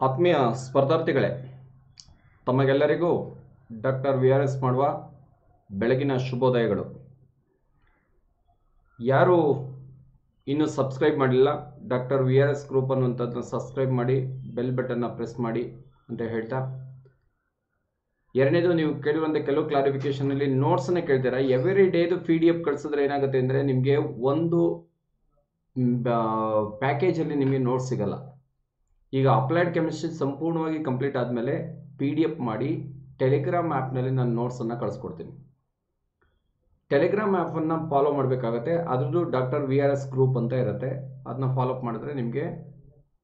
ಆತ್ಮೀಯ ಸ್ಪರ್ಧಾರ್ಥಿಗಳೇ, ತಮಗೆಲ್ಲರಿಗೂ doctor VRS ಮಾಡುವ ಬೆಳಗಿನ ಶುಭೋದಯಗಳು. ಯಾರು ಇನ್ನೂ ಸಬ್ಸ್ಕ್ರೈಬ್ ಮಾಡಿಲ್ಲ, ಡಾಕ್ಟರ್ VRS ಗ್ರೂಪ್ ಅನ್ನುವಂಥದ್ದನ್ನ ಸಬ್ಸ್ಕ್ರೈಬ್ ಮಾಡಿ, ಬೆಲ್ ಬಟನ್ನ ಪ್ರೆಸ್ ಮಾಡಿ ಅಂತ ಹೇಳ್ತಾ, ಎರಡನೇದು ನೀವು ಕೇಳಿರುವಂಥ ಕೆಲವು ಕ್ಲಾರಿಫಿಕೇಷನಲ್ಲಿ ನೋಟ್ಸನ್ನ ಕೇಳ್ತೀರಾ. ಎವ್ರಿ ಡೇದು PDF ಕಳಿಸಿದ್ರೆ ಏನಾಗುತ್ತೆ ಅಂದರೆ ನಿಮಗೆ ಒಂದು ಪ್ಯಾಕೇಜಲ್ಲಿ ನಿಮಗೆ ನೋಟ್ಸ್ ಸಿಗಲ್ಲ. ಈಗ ಅಪ್ಲೈಡ್ ಕೆಮಿಸ್ಟ್ರಿ ಸಂಪೂರ್ಣವಾಗಿ ಕಂಪ್ಲೀಟ್ ಆದಮೇಲೆ PDF ಮಾಡಿ ಟೆಲಿಗ್ರಾಮ್ ಆ್ಯಪ್ನಲ್ಲಿ ನಾನು ನೋಟ್ಸನ್ನು ಕಳಿಸ್ಕೊಡ್ತೀನಿ. ಟೆಲಿಗ್ರಾಮ್ ಆ್ಯಪನ್ನು ಫಾಲೋ ಮಾಡಬೇಕಾಗತ್ತೆ. ಅದರದ್ದು ಡಾಕ್ಟರ್ VRS ಗ್ರೂಪ್ ಅಂತ ಇರುತ್ತೆ. ಅದನ್ನ ಫಾಲೋ ಅಪ್ ಮಾಡಿದ್ರೆ ನಿಮಗೆ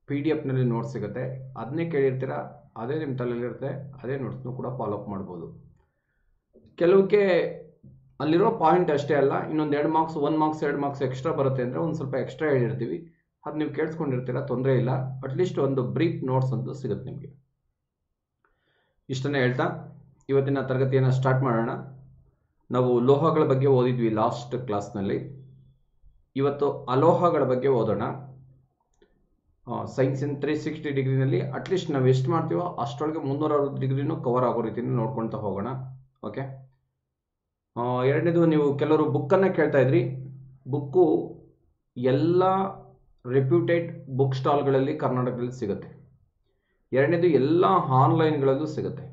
PDF ನೋಟ್ಸ್ ಸಿಗುತ್ತೆ. ಅದನ್ನೇ ಕೇಳಿರ್ತೀರ, ಅದೇ ನಿಮ್ಮ ತಲೆಯಲ್ಲಿರುತ್ತೆ, ಅದೇ ನೋಟ್ಸ್ನು ಕೂಡ ಫಾಲೋ ಅಪ್ ಮಾಡ್ಬೋದು. ಕೆಲವಕ್ಕೆ ಅಲ್ಲಿರೋ ಪಾಯಿಂಟ್ ಅಷ್ಟೇ ಅಲ್ಲ, ಇನ್ನೊಂದು 2 ಮಾರ್ಕ್ಸ್ 1 ಮಾರ್ಕ್ಸ್ 2 ಮಾರ್ಕ್ಸ್ ಎಕ್ಸ್ಟ್ರಾ ಬರುತ್ತೆ ಅಂದರೆ ಒಂದು ಸ್ವಲ್ಪ ಎಕ್ಸ್ಟ್ರಾ ಹೇಳಿರ್ತೀವಿ. ಅದು ನೀವು ಕೇಳಿಸ್ಕೊಂಡಿರ್ತೀರ, ತೊಂದರೆ ಇಲ್ಲ. ಅಟ್ಲೀಸ್ಟ್ ಒಂದು ಬ್ರೀಫ್ ನೋಟ್ಸ್ ಅಂತೂ ಸಿಗುತ್ತೆ ನಿಮಗೆ. ಇಷ್ಟನ್ನೇ ಹೇಳ್ತಾ ಇವತ್ತಿನ ತರಗತಿಯನ್ನು ಸ್ಟಾರ್ಟ್ ಮಾಡೋಣ. ನಾವು ಲೋಹಗಳ ಬಗ್ಗೆ ಓದಿದ್ವಿ ಲಾಸ್ಟ್ ಕ್ಲಾಸ್ನಲ್ಲಿ. ಇವತ್ತು ಅಲೋಹಗಳ ಬಗ್ಗೆ ಓದೋಣ. ಸೈನ್ಸ್ ಇನ್ 360 ಡಿಗ್ರಿನಲ್ಲಿ ಅಟ್ಲೀಸ್ಟ್ ನಾವು ಎಷ್ಟು ಮಾಡ್ತೀವೋ ಅಷ್ಟರೊಳಗೆ 360 ಡಿಗ್ರಿನೂ ಕವರ್ ಆಗೋ ರೀತಿಯಲ್ಲಿ ನೋಡ್ಕೊಳ್ತಾ ಹೋಗೋಣ. ಓಕೆ. ಎರಡನೇದು, ನೀವು ಕೆಲವರು ಬುಕ್ಕನ್ನು ಕೇಳ್ತಾ ಇದ್ರಿ. ಬುಕ್ಕು ಎಲ್ಲ ರೆಪ್ಯೂಟೆಡ್ ಬುಕ್ ಸ್ಟಾಲ್ಗಳಲ್ಲಿ ಕರ್ನಾಟಕದಲ್ಲಿ ಸಿಗುತ್ತೆ. ಎರಡನೇದು, ಎಲ್ಲ ಆನ್ಲೈನ್ಗಳಲ್ಲೂ ಸಿಗುತ್ತೆ.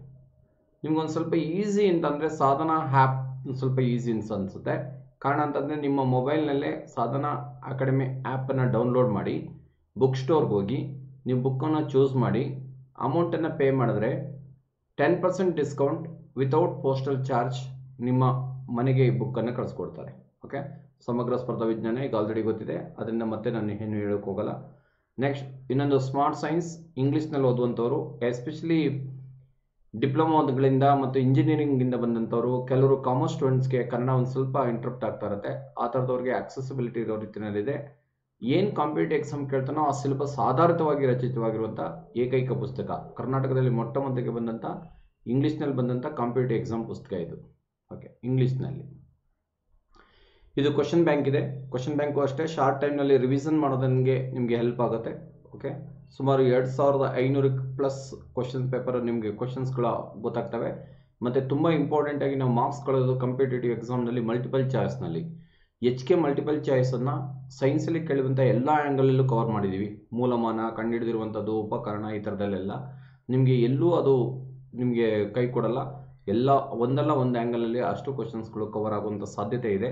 ನಿಮ್ಗೊಂದು ಸ್ವಲ್ಪ ಈಸಿ ಅಂತಂದರೆ ಸಾಧನಾ ಆ್ಯಪ್ ಸ್ವಲ್ಪ ಈಸಿ ಅನಿಸುತ್ತೆ. ಕಾರಣ ಅಂತಂದರೆ ನಿಮ್ಮ ಮೊಬೈಲ್ನಲ್ಲೇ ಸಾಧನಾ ಅಕಾಡೆಮಿ ಆ್ಯಪನ್ನು ಡೌನ್ಲೋಡ್ ಮಾಡಿ ಬುಕ್ ಸ್ಟೋರ್ಗೆ ಹೋಗಿ ನೀವು ಬುಕ್ಕನ್ನು ಚೂಸ್ ಮಾಡಿ ಅಮೌಂಟನ್ನು ಪೇ ಮಾಡಿದ್ರೆ 10% ಡಿಸ್ಕೌಂಟ್ ವಿತೌಟ್ ಪೋಸ್ಟಲ್ ಚಾರ್ಜ್ ನಿಮ್ಮ ಮನೆಗೆ ಈ ಬುಕ್ಕನ್ನು ಕಳಿಸ್ಕೊಡ್ತಾರೆ. ಓಕೆ. ಸಮಗ್ರ ಸ್ಪರ್ಧಾ ವಿಜ್ಞಾನ ಈಗ ಆಲ್ರೆಡಿ ಗೊತ್ತಿದೆ, ಅದರಿಂದ ಮತ್ತೆ ನಾನು ಏನು ಹೇಳೋಕ್ಕೆ ಹೋಗಲ್ಲ. ನೆಕ್ಸ್ಟ್, ಇನ್ನೊಂದು ಸ್ಮಾರ್ಟ್ ಸೈನ್ಸ್ ಇಂಗ್ಲೀಷ್ನಲ್ಲಿ ಓದುವಂಥವ್ರು, ಎಸ್ಪೆಷಲಿ ಡಿಪ್ಲೊಮಾಗಳಿಂದ ಮತ್ತು ಇಂಜಿನಿಯರಿಂಗಿಂದ ಬಂದಂಥವ್ರು, ಕೆಲವರು ಕಾಮರ್ಸ್ ಸ್ಟೂಡೆಂಟ್ಸ್ಗೆ ಕನ್ನಡ ಒಂದು ಸ್ವಲ್ಪ ಇಂಟ್ರಪ್ಟ್ ಆಗ್ತಾ ಇರುತ್ತೆ. ಆ ಥರದವ್ರಿಗೆ ಆಕ್ಸೆಸಿಬಿಲಿಟಿ ಇರೋ ರೀತಿಯಲ್ಲಿದೆ. ಏನು ಕಾಂಪಿಟೇಟಿವ್ ಎಕ್ಸಾಮ್ ಕೇಳ್ತಾನೋ ಆ ಸಿಲೆಬಸ್ ಆಧಾರಿತವಾಗಿ ರಚಿತವಾಗಿರುವಂಥ ಏಕೈಕ ಪುಸ್ತಕ, ಕರ್ನಾಟಕದಲ್ಲಿ ಮೊಟ್ಟ ಮೊದಲಿಗೆ ಬಂದಂಥ ಇಂಗ್ಲೀಷ್ನಲ್ಲಿ ಬಂದಂಥ ಕಾಂಪಿಟೇಟಿವ್ ಎಕ್ಸಾಮ್ ಪುಸ್ತಕ ಇದು. ಓಕೆ, ಇಂಗ್ಲೀಷ್ನಲ್ಲಿ ಇದು ಕ್ವಶನ್ ಬ್ಯಾಂಕ್ ಇದೆ. ಕ್ವಶನ್ ಬ್ಯಾಂಕು ಅಷ್ಟೇ ಶಾರ್ಟ್ ಟೈಮ್ನಲ್ಲಿ ರಿವಿಷನ್ ಮಾಡೋದಕ್ಕೆ ನಿಮಗೆ ಹೆಲ್ಪ್ ಆಗುತ್ತೆ. ಓಕೆ. ಸುಮಾರು 2500+ ಕ್ವಶನ್ ಪೇಪರ್ ನಿಮಗೆ ಕ್ವಶನ್ಸ್ಗಳು ಗೊತ್ತಾಗ್ತವೆ. ಮತ್ತು ತುಂಬ ಇಂಪಾರ್ಟೆಂಟಾಗಿ ನಾವು ಮಾರ್ಕ್ಸ್ ಕೊಳ್ಳೋದು ಕಾಂಪಿಟೇಟಿವ್ ಎಕ್ಸಾಮ್ನಲ್ಲಿ ಮಲ್ಟಿಪಲ್ ಚಾಯ್ಸ್ನಲ್ಲಿ. HK ಮಲ್ಟಿಪಲ್ ಚಾಯ್ಸನ್ನು ಸೈನ್ಸಲ್ಲಿ ಕೇಳುವಂಥ ಎಲ್ಲ ಆ್ಯಂಗಲಲ್ಲೂ ಕವರ್ ಮಾಡಿದ್ದೀವಿ. ಮೂಲಮಾನ, ಕಂಡುಹಿಡಿದಿರುವಂಥದ್ದು, ಉಪಕರಣ, ಈ ಥರದಲ್ಲೆಲ್ಲ ನಿಮಗೆ ಎಲ್ಲೂ ಅದು ನಿಮಗೆ ಕೈ ಕೊಡಲ್ಲ. ಎಲ್ಲ ಒಂದಲ್ಲ ಒಂದು ಆ್ಯಂಗಲಲ್ಲಿ ಅಷ್ಟು ಕ್ವಶನ್ಸ್ಗಳು ಕವರ್ ಆಗುವಂಥ ಸಾಧ್ಯತೆ ಇದೆ.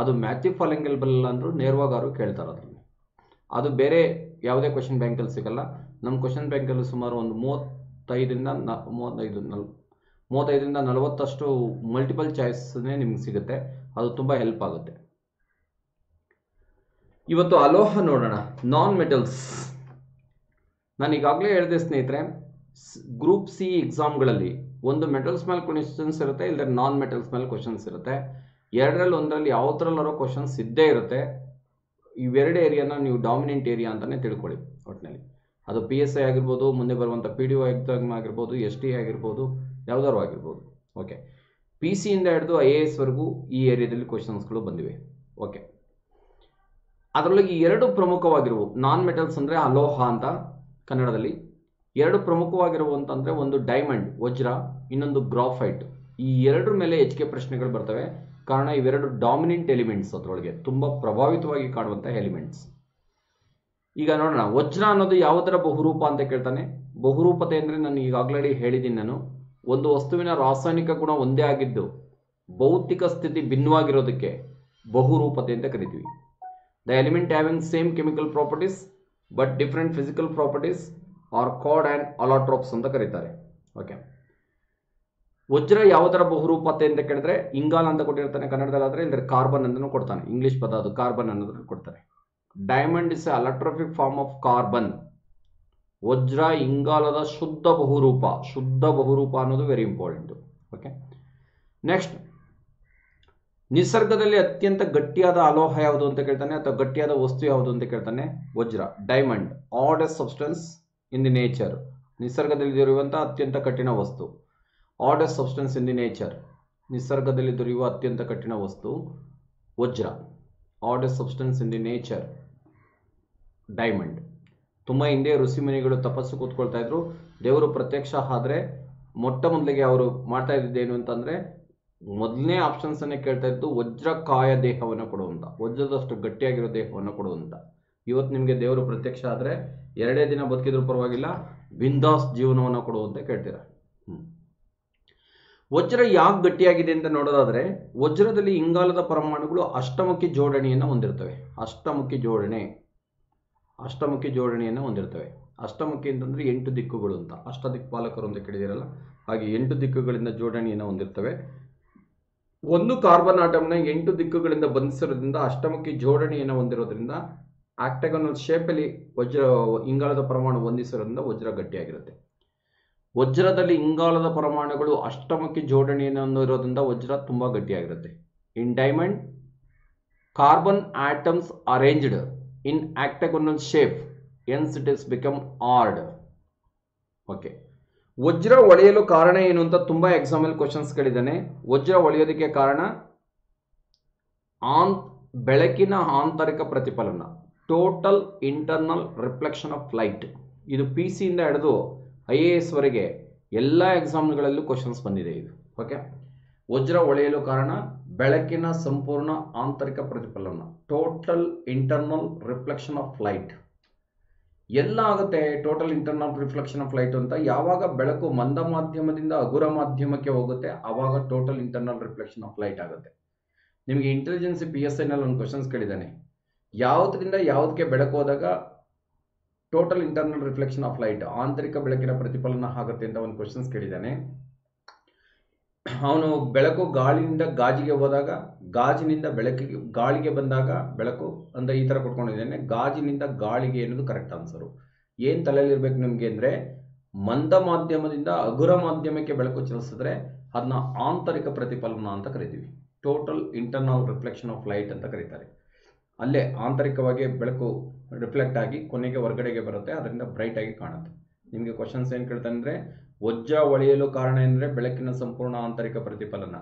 ಅದು ಮ್ಯಾಥ್ಯೂ ಫಾಲಿಂಗಲ್ ಅಂದರೂ ನೇರವಾಗಾರು ಕೇಳ್ತಾರೆ ಅದರಲ್ಲಿ. ಅದು ಬೇರೆ ಯಾವುದೇ ಕ್ವಶನ್ ಬ್ಯಾಂಕಲ್ಲಿ ಸಿಗಲ್ಲ. ನಮ್ಮ ಕ್ವಶನ್ ಬ್ಯಾಂಕಲ್ಲಿ ಸುಮಾರು ಒಂದು 35ರಿಂದ 40 ಮಲ್ಟಿಪಲ್ ಚಾಯ್ಸ್ನೇ ನಿಮ್ಗೆ ಸಿಗುತ್ತೆ. ಅದು ತುಂಬ ಹೆಲ್ಪ್ ಆಗುತ್ತೆ. ಇವತ್ತು ಅಲೋಹ ನೋಡೋಣ, ನಾನ್ ಮೆಟಲ್ಸ್. ನಾನು ಈಗಾಗಲೇ ಹೇಳಿದೆ ಸ್ನೇಹಿತರೆ, ಗ್ರೂಪ್ C ಎಕ್ಸಾಮ್ಗಳಲ್ಲಿ ಒಂದು ಮೆಟಲ್ಸ್ ಮೇಲೆ ಕ್ವಶನ್ಸ್ ಇರುತ್ತೆ, ಇಲ್ಲದೆ ನಾನ್ ಮೆಟಲ್ಸ್ ಮೇಲೆ ಕ್ವಶನ್ಸ್ ಇರುತ್ತೆ. ಎರಡರಲ್ಲಿ ಒಂದರಲ್ಲಿ ಯಾವ ಥರಲ್ಲರೋ ಕ್ವಶನ್ಸ್ ಇದ್ದೇ ಇರುತ್ತೆ. ಇವೆರಡು ಏರಿಯಾನ ನೀವು ಡಾಮಿನೆಂಟ್ ಏರಿಯಾ ಅಂತಲೇ ತಿಳ್ಕೊಳ್ಳಿ. ಒಟ್ಟಿನಲ್ಲಿ ಅದು PSI ಆಗಿರ್ಬೋದು, ಮುಂದೆ ಬರುವಂಥ PDO ಎಕ್ಸಾಮ್ ಆಗಿರ್ಬೋದು, ST ಆಗಿರ್ಬೋದು, ಯಾವುದಾದ್ರು ಆಗಿರ್ಬೋದು. ಓಕೆ. PC ಇಂದ ಹಿಡಿದು IAS ವರೆಗೂ ಈ ಏರಿಯಾದಲ್ಲಿ ಕ್ವಶನ್ಸ್ಗಳು ಬಂದಿವೆ. ಓಕೆ. ಅದರೊಳಗೆ 2 ಪ್ರಮುಖವಾಗಿರುವು ನಾನ್ ಮೆಟಲ್ಸ್ ಅಂದರೆ ಅಲೋಹ ಅಂತ ಕನ್ನಡದಲ್ಲಿ. 2 ಪ್ರಮುಖವಾಗಿರುವಂತಂದರೆ ಒಂದು ಡೈಮಂಡ್ ವಜ್ರ, ಇನ್ನೊಂದು ಗ್ರಾಫೈಟ್. ಈ 2 ಮೇಲೆ HK ಪ್ರಶ್ನೆಗಳು ಬರ್ತವೆ. ಕಾರಣ ಇವೆರಡು ಡಾಮಿನೆಂಟ್ ಎಲಿಮೆಂಟ್ಸ್, ಅದರೊಳಗೆ ತುಂಬ ಪ್ರಭಾವಿತವಾಗಿ ಕಾಣುವಂಥ ಎಲಿಮೆಂಟ್ಸ್. ಈಗ ನೋಡೋಣ, ವಜ್ರ ಅನ್ನೋದು ಯಾವುದರ ಬಹುರೂಪ ಅಂತ ಕೇಳ್ತಾನೆ. ಬಹುರೂಪತೆ ಅಂದರೆ ನಾನು ಈಗಾಗಲೇ ಹೇಳಿದ್ದೀನಿ. ನಾನು ಒಂದು ವಸ್ತುವಿನ ರಾಸಾಯನಿಕ ಗುಣ ಒಂದೇ ಆಗಿದ್ದು ಭೌತಿಕ ಸ್ಥಿತಿ ಭಿನ್ನವಾಗಿರೋದಕ್ಕೆ ಬಹುರೂಪತೆ ಅಂತ ಕರಿತೀವಿ. The element having same chemical properties but different physical properties are called an allotropes ಅಂತ ಕರೀತಾರೆ. ಓಕೆ. ವಜ್ರ ಯಾವುದರ ಬಹುರೂಪತೆ ಅಂತ ಕೇಳಿದ್ರೆ ಇಂಗಾಲ ಅಂತ ಕೊಟ್ಟಿರ್ತಾನೆ ಕನ್ನಡದಲ್ಲಾದರೆ, ಇಲ್ಲದ್ರೆ ಕಾರ್ಬನ್ ಅಂತಲೂ ಕೊಡ್ತಾನೆ. ಇಂಗ್ಲೀಷ್ ಪದ ಅದು ಕಾರ್ಬನ್ ಅನ್ನೋದನ್ನು ಕೊಡ್ತಾರೆ. Diamond is a allotropic form of carbon. ವಜ್ರ ಇಂಗಾಲದ ಶುದ್ಧ ಬಹುರೂಪ. ಶುದ್ಧ ಬಹುರೂಪ ಅನ್ನೋದು ವೆರಿ ಇಂಪಾರ್ಟೆಂಟು. ಓಕೆ. ನೆಕ್ಸ್ಟ್, ನಿಸರ್ಗದಲ್ಲಿ ಅತ್ಯಂತ ಗಟ್ಟಿಯಾದ ಅಲೋಹ ಯಾವುದು ಅಂತ ಕೇಳ್ತಾನೆ, ಅಥವಾ ಗಟ್ಟಿಯಾದ ವಸ್ತು ಯಾವುದು ಅಂತ ಕೇಳ್ತಾನೆ. ವಜ್ರ, diamond, hardest substance in the nature. ನಿಸರ್ಗದಲ್ಲಿ ದೊರೆಯುವಂಥ ಅತ್ಯಂತ ಕಠಿಣ ವಸ್ತು. Hardest substance in the nature, ನಿಸರ್ಗದಲ್ಲಿ ದೊರೆಯುವ ಅತ್ಯಂತ ಕಠಿಣ ವಸ್ತು ವಜ್ರ. Hardest substance in the nature, diamond. ತುಂಬ ಹಿಂದೆ ಋಷಿಮುನಿಗಳು ತಪಸ್ಸು ಕೂತ್ಕೊಳ್ತಾ ಇದ್ರು, ದೇವರು ಪ್ರತ್ಯಕ್ಷ ಆದರೆ ಮೊಟ್ಟ ಮೊದಲಿಗೆ ಅವರು ಮಾಡ್ತಾ ಇದ್ದಿದ್ದೇನು ಅಂತಂದರೆ ಮೊದಲನೇ ಆಪ್ಷನ್ಸನ್ನೇ ಕೇಳ್ತಾ ಇದ್ದು ವಜ್ರಕಾಯ ದೇಹವನ್ನು ಕೊಡುವಂತ, ವಜ್ರದಷ್ಟು ಗಟ್ಟಿಯಾಗಿರೋ ದೇಹವನ್ನು ಕೊಡುವಂತ. ಇವತ್ತು ನಿಮಗೆ ದೇವರು ಪ್ರತ್ಯಕ್ಷ ಆದರೆ 2 ದಿನ ಬದುಕಿದ್ರೂ ಪರವಾಗಿಲ್ಲ, ಬಿಂದಾಸ್ ಜೀವನವನ್ನು ಕೊಡುವಂತೆ ಕೇಳ್ತೀರ. ವಜ್ರ ಯಾಕೆ ಗಟ್ಟಿಯಾಗಿದೆ ಅಂತ ನೋಡೋದಾದ್ರೆ, ವಜ್ರದಲ್ಲಿ ಇಂಗಾಲದ ಪರಮಾಣುಗಳು ಅಷ್ಟಮುಖಿ ಜೋಡಣೆಯನ್ನು ಹೊಂದಿರ್ತವೆ. ಅಷ್ಟಮುಖಿ ಜೋಡಣೆಯನ್ನು ಹೊಂದಿರ್ತವೆ. ಅಷ್ಟಮುಖಿ ಅಂತಂದ್ರೆ 8 ದಿಕ್ಕುಗಳು ಅಂತ, ಅಷ್ಟದಿಕ್ಪಾಲಕರು ಅಂತ ಕೇಳಿದಿರಲ್ಲ, ಹಾಗೆ 8 ದಿಕ್ಕುಗಳಿಂದ ಜೋಡಣೆಯನ್ನು ಹೊಂದಿರ್ತವೆ. ಒಂದು ಕಾರ್ಬನ್ ಆಟಮ್ನ 8 ದಿಕ್ಕುಗಳಿಂದ ಬಂಧಿಸಿರೋದ್ರಿಂದ ಅಷ್ಟಮುಖಿ ಜೋಡಣೆಯನ್ನು ಹೊಂದಿರೋದ್ರಿಂದ ಆಕ್ಟಾಗೋನಲ್ ಶೇಪಲ್ಲಿ ಇಂಗಾಲದ ಪರಮಾಣು ಹೊಂದಿಸಿರೋದ್ರಿಂದ ವಜ್ರ ಗಟ್ಟಿಯಾಗಿರುತ್ತೆ. ವಜ್ರದಲ್ಲಿ ಇಂಗಾಲದ ಪರಮಾಣುಗಳು ಅಷ್ಟಮುಖಿ ಜೋಡಣೆಯನ್ನು ಹೊಂದಿರೋದ್ರಿಂದ ವಜ್ರ ತುಂಬಾ ಗಟ್ಟಿಯಾಗಿರುತ್ತೆ. In diamond carbon atoms arranged in octagonal shape, hence it is become hard. Okay, ವಜ್ರ ಒಳೆಯಲು ಕಾರಣ ಏನು ಅಂತ ತುಂಬಾ ಎಕ್ಸಾಂಪಲ್ ಕ್ವಶನ್ಸ್ ಗಳಿದ್ದಾನೆ. ವಜ್ರ ಒಳೆಯೋದಕ್ಕೆ ಕಾರಣ ಬೆಳಕಿನ ಆಂತರಿಕ ಪ್ರತಿಫಲನ, total internal reflection of light. ಇದು PC ಇಂದ ಹಿಡಿದು IAS ವರೆಗೆ ಎಲ್ಲ ಎಕ್ಸಾಮ್ಗಳಲ್ಲೂ ಕ್ವಶನ್ಸ್ ಬಂದಿದೆ ಇದು. ಓಕೆ, ವಜ್ರ ಒಳೆಯಲು ಕಾರಣ ಬೆಳಕಿನ ಸಂಪೂರ್ಣ ಆಂತರಿಕ ಪ್ರತಿಫಲನ, total internal reflection of light. ಎಲ್ಲ ಆಗುತ್ತೆ total internal reflection of light ಅಂತ ಯಾವಾಗ ಬೆಳಕು ಮಂದ ಮಾಧ್ಯಮದಿಂದ ಹಗುರ ಮಾಧ್ಯಮಕ್ಕೆ ಹೋಗುತ್ತೆ ಆವಾಗ total internal reflection of light ಆಗುತ್ತೆ. ನಿಮಗೆ ಇಂಟೆಲಿಜೆನ್ಸಿ PSI ನಲ್ಲಿ ಒಂದು ಕ್ವಶನ್ಸ್ ಕೇಳಿದ್ದಾನೆ, ಯಾವುದರಿಂದ ಯಾವುದಕ್ಕೆ ಬೆಳಕು ಹೋದಾಗ total internal reflection of light, ಆಂತರಿಕ ಬೆಳಕಿನ ಪ್ರತಿಫಲನ ಆಗುತ್ತೆ ಅಂತ ಒಂದು ಕ್ವಶನ್ಸ್ ಕೇಳಿದ್ದಾನೆ. ಅವನು ಬೆಳಕು ಗಾಳಿನಿಂದ ಗಾಜಿಗೆ ಹೋದಾಗ, ಗಾಜಿನಿಂದ ಗಾಳಿಗೆ ಬಂದಾಗ ಬೆಳಕು ಅಂತ ಈ ತರ ಕೊಟ್ಕೊಂಡಿದ್ದೇನೆ. ಗಾಜಿನಿಂದ ಗಾಳಿಗೆ ಅನ್ನೋದು ಕರೆಕ್ಟ್ ಆನ್ಸರು. ಏನ್ ತಲೆಯಲ್ಲಿ ಇರ್ಬೇಕು ನಿಮ್ಗೆ ಅಂದ್ರೆ, ಮಂದ ಮಾಧ್ಯಮದಿಂದ ಹಗುರ ಮಾಧ್ಯಮಕ್ಕೆ ಬೆಳಕು ಚಲಿಸಿದ್ರೆ ಅದನ್ನ ಆಂತರಿಕ ಪ್ರತಿಫಲನ ಅಂತ ಕರಿತೀವಿ, total internal reflection of light ಅಂತ ಕರೀತಾರೆ. ಅಲ್ಲೇ ಆಂತರಿಕವಾಗಿ ಬೆಳಕು ರಿಫ್ಲೆಕ್ಟ್ ಆಗಿ ಕೊನೆಗೆ ಹೊರಗಡೆಗೆ ಬರುತ್ತೆ, ಅದರಿಂದ ಬ್ರೈಟ್ ಆಗಿ ಕಾಣುತ್ತೆ. ನಿಮಗೆ ಕ್ವಶನ್ಸ್ ಏನು ಕೇಳ್ತಾನೆ ಅಂದ್ರೆ, ವಜ್ರ ಒಳೆಯಲು ಕಾರಣ ಎಂದರೆ ಬೆಳಕಿನ ಸಂಪೂರ್ಣ ಆಂತರಿಕ ಪ್ರತಿಫಲನ.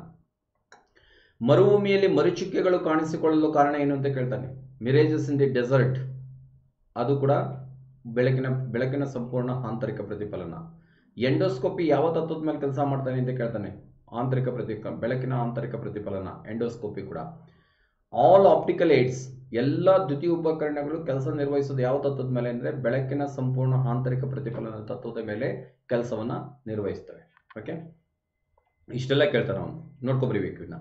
ಮರುಭೂಮಿಯಲ್ಲಿ ಮರುಚುಕ್ಕೆಗಳು ಕಾಣಿಸಿಕೊಳ್ಳಲು ಕಾರಣ ಏನು ಅಂತ ಕೇಳ್ತಾನೆ. ಮಿರೇಜಸ್ ಇನ್ ದಿ ಡೆಸರ್ಟ್, ಅದು ಕೂಡ ಬೆಳಕಿನ ಸಂಪೂರ್ಣ ಆಂತರಿಕ ಪ್ರತಿಫಲನ. ಎಂಡೋಸ್ಕೋಪಿ ಯಾವ ತತ್ವದ ಮೇಲೆ ಕೆಲಸ ಮಾಡ್ತಾನೆ ಅಂತ ಕೇಳ್ತಾನೆ. ಬೆಳಕಿನ ಆಂತರಿಕ ಪ್ರತಿಫಲನ, ಎಂಡೋಸ್ಕೋಪಿ ಕೂಡ. ಆಲ್ ಆಪ್ಟಿಕಲ್ ಏಡ್ಸ್, ಎಲ್ಲ ದ್ವಿತೀಯ ಉಪಕರಣಗಳು ಕೆಲಸ ನಿರ್ವಹಿಸೋದು ಯಾವ ತತ್ವದ ಮೇಲೆ ಅಂದರೆ ಬೆಳಕಿನ ಸಂಪೂರ್ಣ ಆಂತರಿಕ ಪ್ರತಿಫಲನ ತತ್ವದ ಮೇಲೆ ಕೆಲಸವನ್ನ ನಿರ್ವಹಿಸ್ತವೆ. ಓಕೆ, ಇಷ್ಟೆಲ್ಲ ಕೇಳ್ತಾನೆ ಅವನು, ನೋಡ್ಕೊಬರಿಬೇಕು ಇದನ್ನ.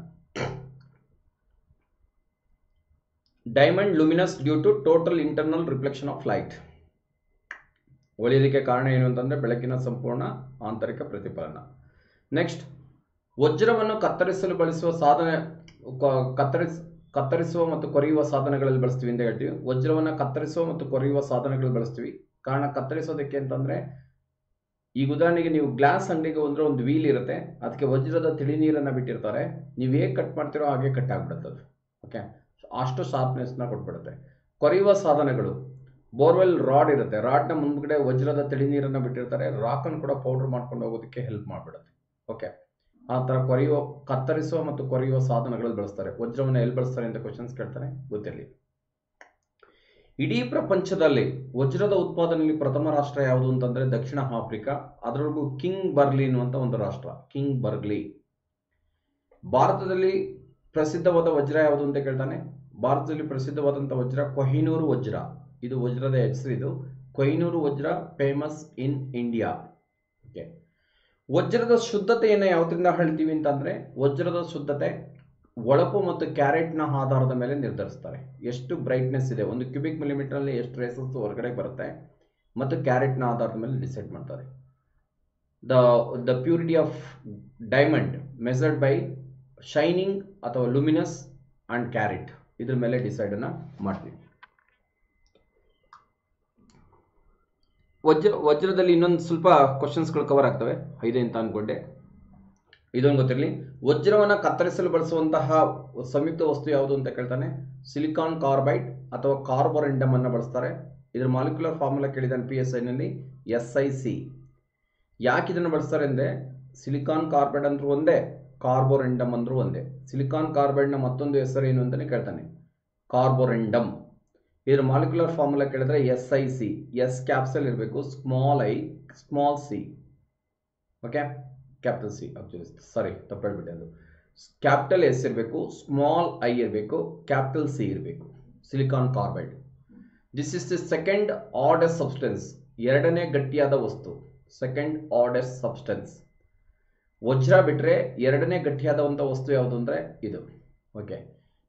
Diamond luminous due to total internal reflection of light. ಒಳೆಯೋದಕ್ಕೆ ಕಾರಣ ಏನು ಅಂತಂದ್ರೆ ಬೆಳಕಿನ ಸಂಪೂರ್ಣ ಆಂತರಿಕ ಪ್ರತಿಫಲನ. ನೆಕ್ಸ್ಟ್, ವಜ್ರವನ್ನು ಕತ್ತರಿಸಲು ಬಳಸುವ ಸಾಧನ, ಕತ್ತರಿಸುವ ಮತ್ತು ಕೊರೆಯುವ ಸಾಧನಗಳಲ್ಲಿ ಬಳಸ್ತೀವಿ ಅಂತ ಹೇಳ್ತೀವಿ. ವಜ್ರವನ್ನು ಕತ್ತರಿಸುವ ಮತ್ತು ಕೊರೆಯುವ ಸಾಧನಗಳಲ್ಲಿ ಬಳಸ್ತೀವಿ. ಕಾರಣ ಕತ್ತರಿಸೋದಕ್ಕೆ ಅಂತಂದ್ರೆ, ಈಗ ಉದಾಹರಣೆಗೆ ನೀವು ಗ್ಲಾಸ್ ಅಂಗಡಿಗೆ ಹೋದ್ರೆ ಒಂದು ವೀಲ್ ಇರುತ್ತೆ, ಅದಕ್ಕೆ ವಜ್ರದ ತಿಳಿ ನೀರನ್ನ ಬಿಟ್ಟಿರ್ತಾರೆ. ನೀವು ಹೇಗೆ ಕಟ್ ಮಾಡ್ತಿರೋ ಹಾಗೆ ಕಟ್ ಆಗ್ಬಿಡುತ್ತೆ ಅದು. ಓಕೆ, ಅಷ್ಟು ಶಾರ್ಪ್ನೆಸ್ನ ಕೊಟ್ಬಿಡುತ್ತೆ. ಕೊರೆಯುವ ಸಾಧನಗಳು, ಬೋರ್ವೆಲ್ ರಾಡ್ ಇರುತ್ತೆ, ರಾಡ್ನ ಮುಂದ್ಗಡೆ ವಜ್ರದ ತಿಳಿ ನೀರನ್ನ ಬಿಟ್ಟಿರ್ತಾರೆ, ರಾಕನ್ನು ಕೂಡ ಪೌಡರ್ ಮಾಡ್ಕೊಂಡು ಹೋಗೋದಕ್ಕೆ ಹೆಲ್ಪ್ ಮಾಡಿಬಿಡುತ್ತೆ. ಓಕೆ, ಆ ಥರ ಕತ್ತರಿಸುವ ಮತ್ತು ಕೊರೆಯುವ ಸಾಧನಗಳಲ್ಲಿ ಬಳಸ್ತಾರೆ. ವಜ್ರವನ್ನು ಎಲ್ಲಿ ಬಳಸ್ತಾರೆ ಅಂತ ಕ್ವಶನ್ಸ್ ಕೇಳ್ತಾರೆ, ಗೊತ್ತಿರಲಿ. ಇಡೀ ಪ್ರಪಂಚದಲ್ಲಿ ವಜ್ರದ ಉತ್ಪಾದನೆಯಲ್ಲಿ ಪ್ರಥಮ ರಾಷ್ಟ್ರ ಯಾವುದು ಅಂತಂದ್ರೆ ದಕ್ಷಿಣ ಆಫ್ರಿಕಾ, ಅದರೊಳಗೂ ಕಿಂಗ್ ಬರ್ಲಿ ಅನ್ನುವಂಥ ಒಂದು ರಾಷ್ಟ್ರ, ಕಿಂಗ್ ಬರ್ಲಿ. ಭಾರತದಲ್ಲಿ ಪ್ರಸಿದ್ಧವಾದ ವಜ್ರ ಯಾವುದು ಅಂತ ಕೇಳ್ತಾನೆ. ಭಾರತದಲ್ಲಿ ಪ್ರಸಿದ್ಧವಾದಂಥ ವಜ್ರ ಕೊಹಿನೂರು ವಜ್ರ, ಇದು ವಜ್ರದ ಹೆಸರು. ಇದು ಕೊಹಿನೂರು ವಜ್ರ, ಫೇಮಸ್ ಇನ್ ಇಂಡಿಯಾ. ಓಕೆ, ವಜ್ರದ ಶುದ್ಧತೆಯನ್ನು ಯಾವ್ದ್ರಿಂದ ಹೇಳ್ತೀವಿ ಅಂತಂದ್ರೆ, ವಜ್ರದ ಶುದ್ಧತೆ ಹೊಳಪು ಮತ್ತು ಕ್ಯಾರೆಟ್ನ ಆಧಾರದ ಮೇಲೆ ನಿರ್ಧರಿಸ್ತಾರೆ. ಎಷ್ಟು ಬ್ರೈಟ್ನೆಸ್ ಇದೆ, 1 ಕ್ಯೂಬಿಕ್ ಮಿಲಿಮೀಟರ್ ಅಲ್ಲಿ ಎಷ್ಟು ರೇಸಸ್ ಹೊರಗಡೆ ಬರುತ್ತೆ ಮತ್ತು ಕ್ಯಾರೆಟ್ನ ಆಧಾರದ ಮೇಲೆ ಡಿಸೈಡ್ ಮಾಡ್ತಾರೆ. The purity of diamond measured by shining ಅಥವಾ ಲುಮಿನಸ್ ಅಂಡ್ ಕ್ಯಾರೆಟ್, ಇದ್ರ ಮೇಲೆ ಡಿಸೈಡ್ ಅನ್ನ ಮಾಡ್ತೀವಿ. ವಜ್ರದಲ್ಲಿ ಇನ್ನೊಂದು ಸ್ವಲ್ಪ ಕ್ವಶನ್ಸ್ಗಳು ಕವರ್ ಆಗ್ತವೆ, 5 ಅಂತ ಅನ್ಕೊಂಡೆ. ಇದೊಂದು ಗೊತ್ತಿರಲಿ. ವಜ್ರವನ್ನು ಕತ್ತರಿಸಲು ಬಳಸುವಂತಹ ಸಂಯುಕ್ತ ವಸ್ತು ಯಾವುದು ಅಂತ ಕೇಳ್ತಾನೆ. ಸಿಲಿಕಾನ್ ಕಾರ್ಬೈಡ್ ಅಥವಾ ಕಾರ್ಬೋರೆಂಡಮ್ ಅನ್ನು ಬಳಸ್ತಾರೆ. ಇದರ ಮಾಲಿಕ್ಯುಲರ್ ಫಾರ್ಮುಲಾ ಕೇಳಿದಾನೆ PSI ನಲ್ಲಿ, SiC. ಯಾಕೆ ಇದನ್ನು ಬಳಸ್ತಾರೆ ಅಂದ್ರೆ, ಸಿಲಿಕಾನ್ ಕಾರ್ಬೈಡ್ ಅಂದ್ರೂ ಒಂದೇ, ಕಾರ್ಬೋರೆಂಡಮ್ ಅಂದ್ರೂ ಒಂದೇ. ಸಿಲಿಕಾನ್ ಕಾರ್ಬೈಡ್ನ ಮತ್ತೊಂದು ಹೆಸರು ಏನು ಅಂತಾನೆ ಕೇಳ್ತಾನೆ, ಕಾರ್ಬೋರೆಂಡಮ್. ಇದರ ಮಾಲಿಕ್ಯುಲರ್ ಫಾರ್ಮುಲಾ ಕೇಳಿದ್ರೆ SiC, S ಕ್ಯಾಪ್ಸಲ್ ಇರಬೇಕು, small I small C, okay capital C, sorry ತಪ್ಪು ಹೇಳ್ಬಿಟ್ಟೆ, ಅದು ಕ್ಯಾಪಿಟಲ್ S ಇರಬೇಕು, ಸ್ಮಾಲ್ ಐ ಇರಬೇಕು, ಕ್ಯಾಪಿಟಲ್ ಸಿ ಇರಬೇಕು. Silicon carbide, this is the second hardest substance, ಎರಡನೇ ಗಟ್ಟಿಯಾದ ವಸ್ತು, ಸೆಕೆಂಡ್ ಆರ್ಡೆಸ್ಟ್ ಸಬ್ಸ್ಟೆನ್ಸ್. ವಜ್ರ ಬಿಟ್ಟರೆ ಎರಡನೇ ಗಟ್ಟಿಯಾದಂಥ ವಸ್ತು ಯಾವುದು ಅಂದರೆ ಇದು. ಓಕೆ,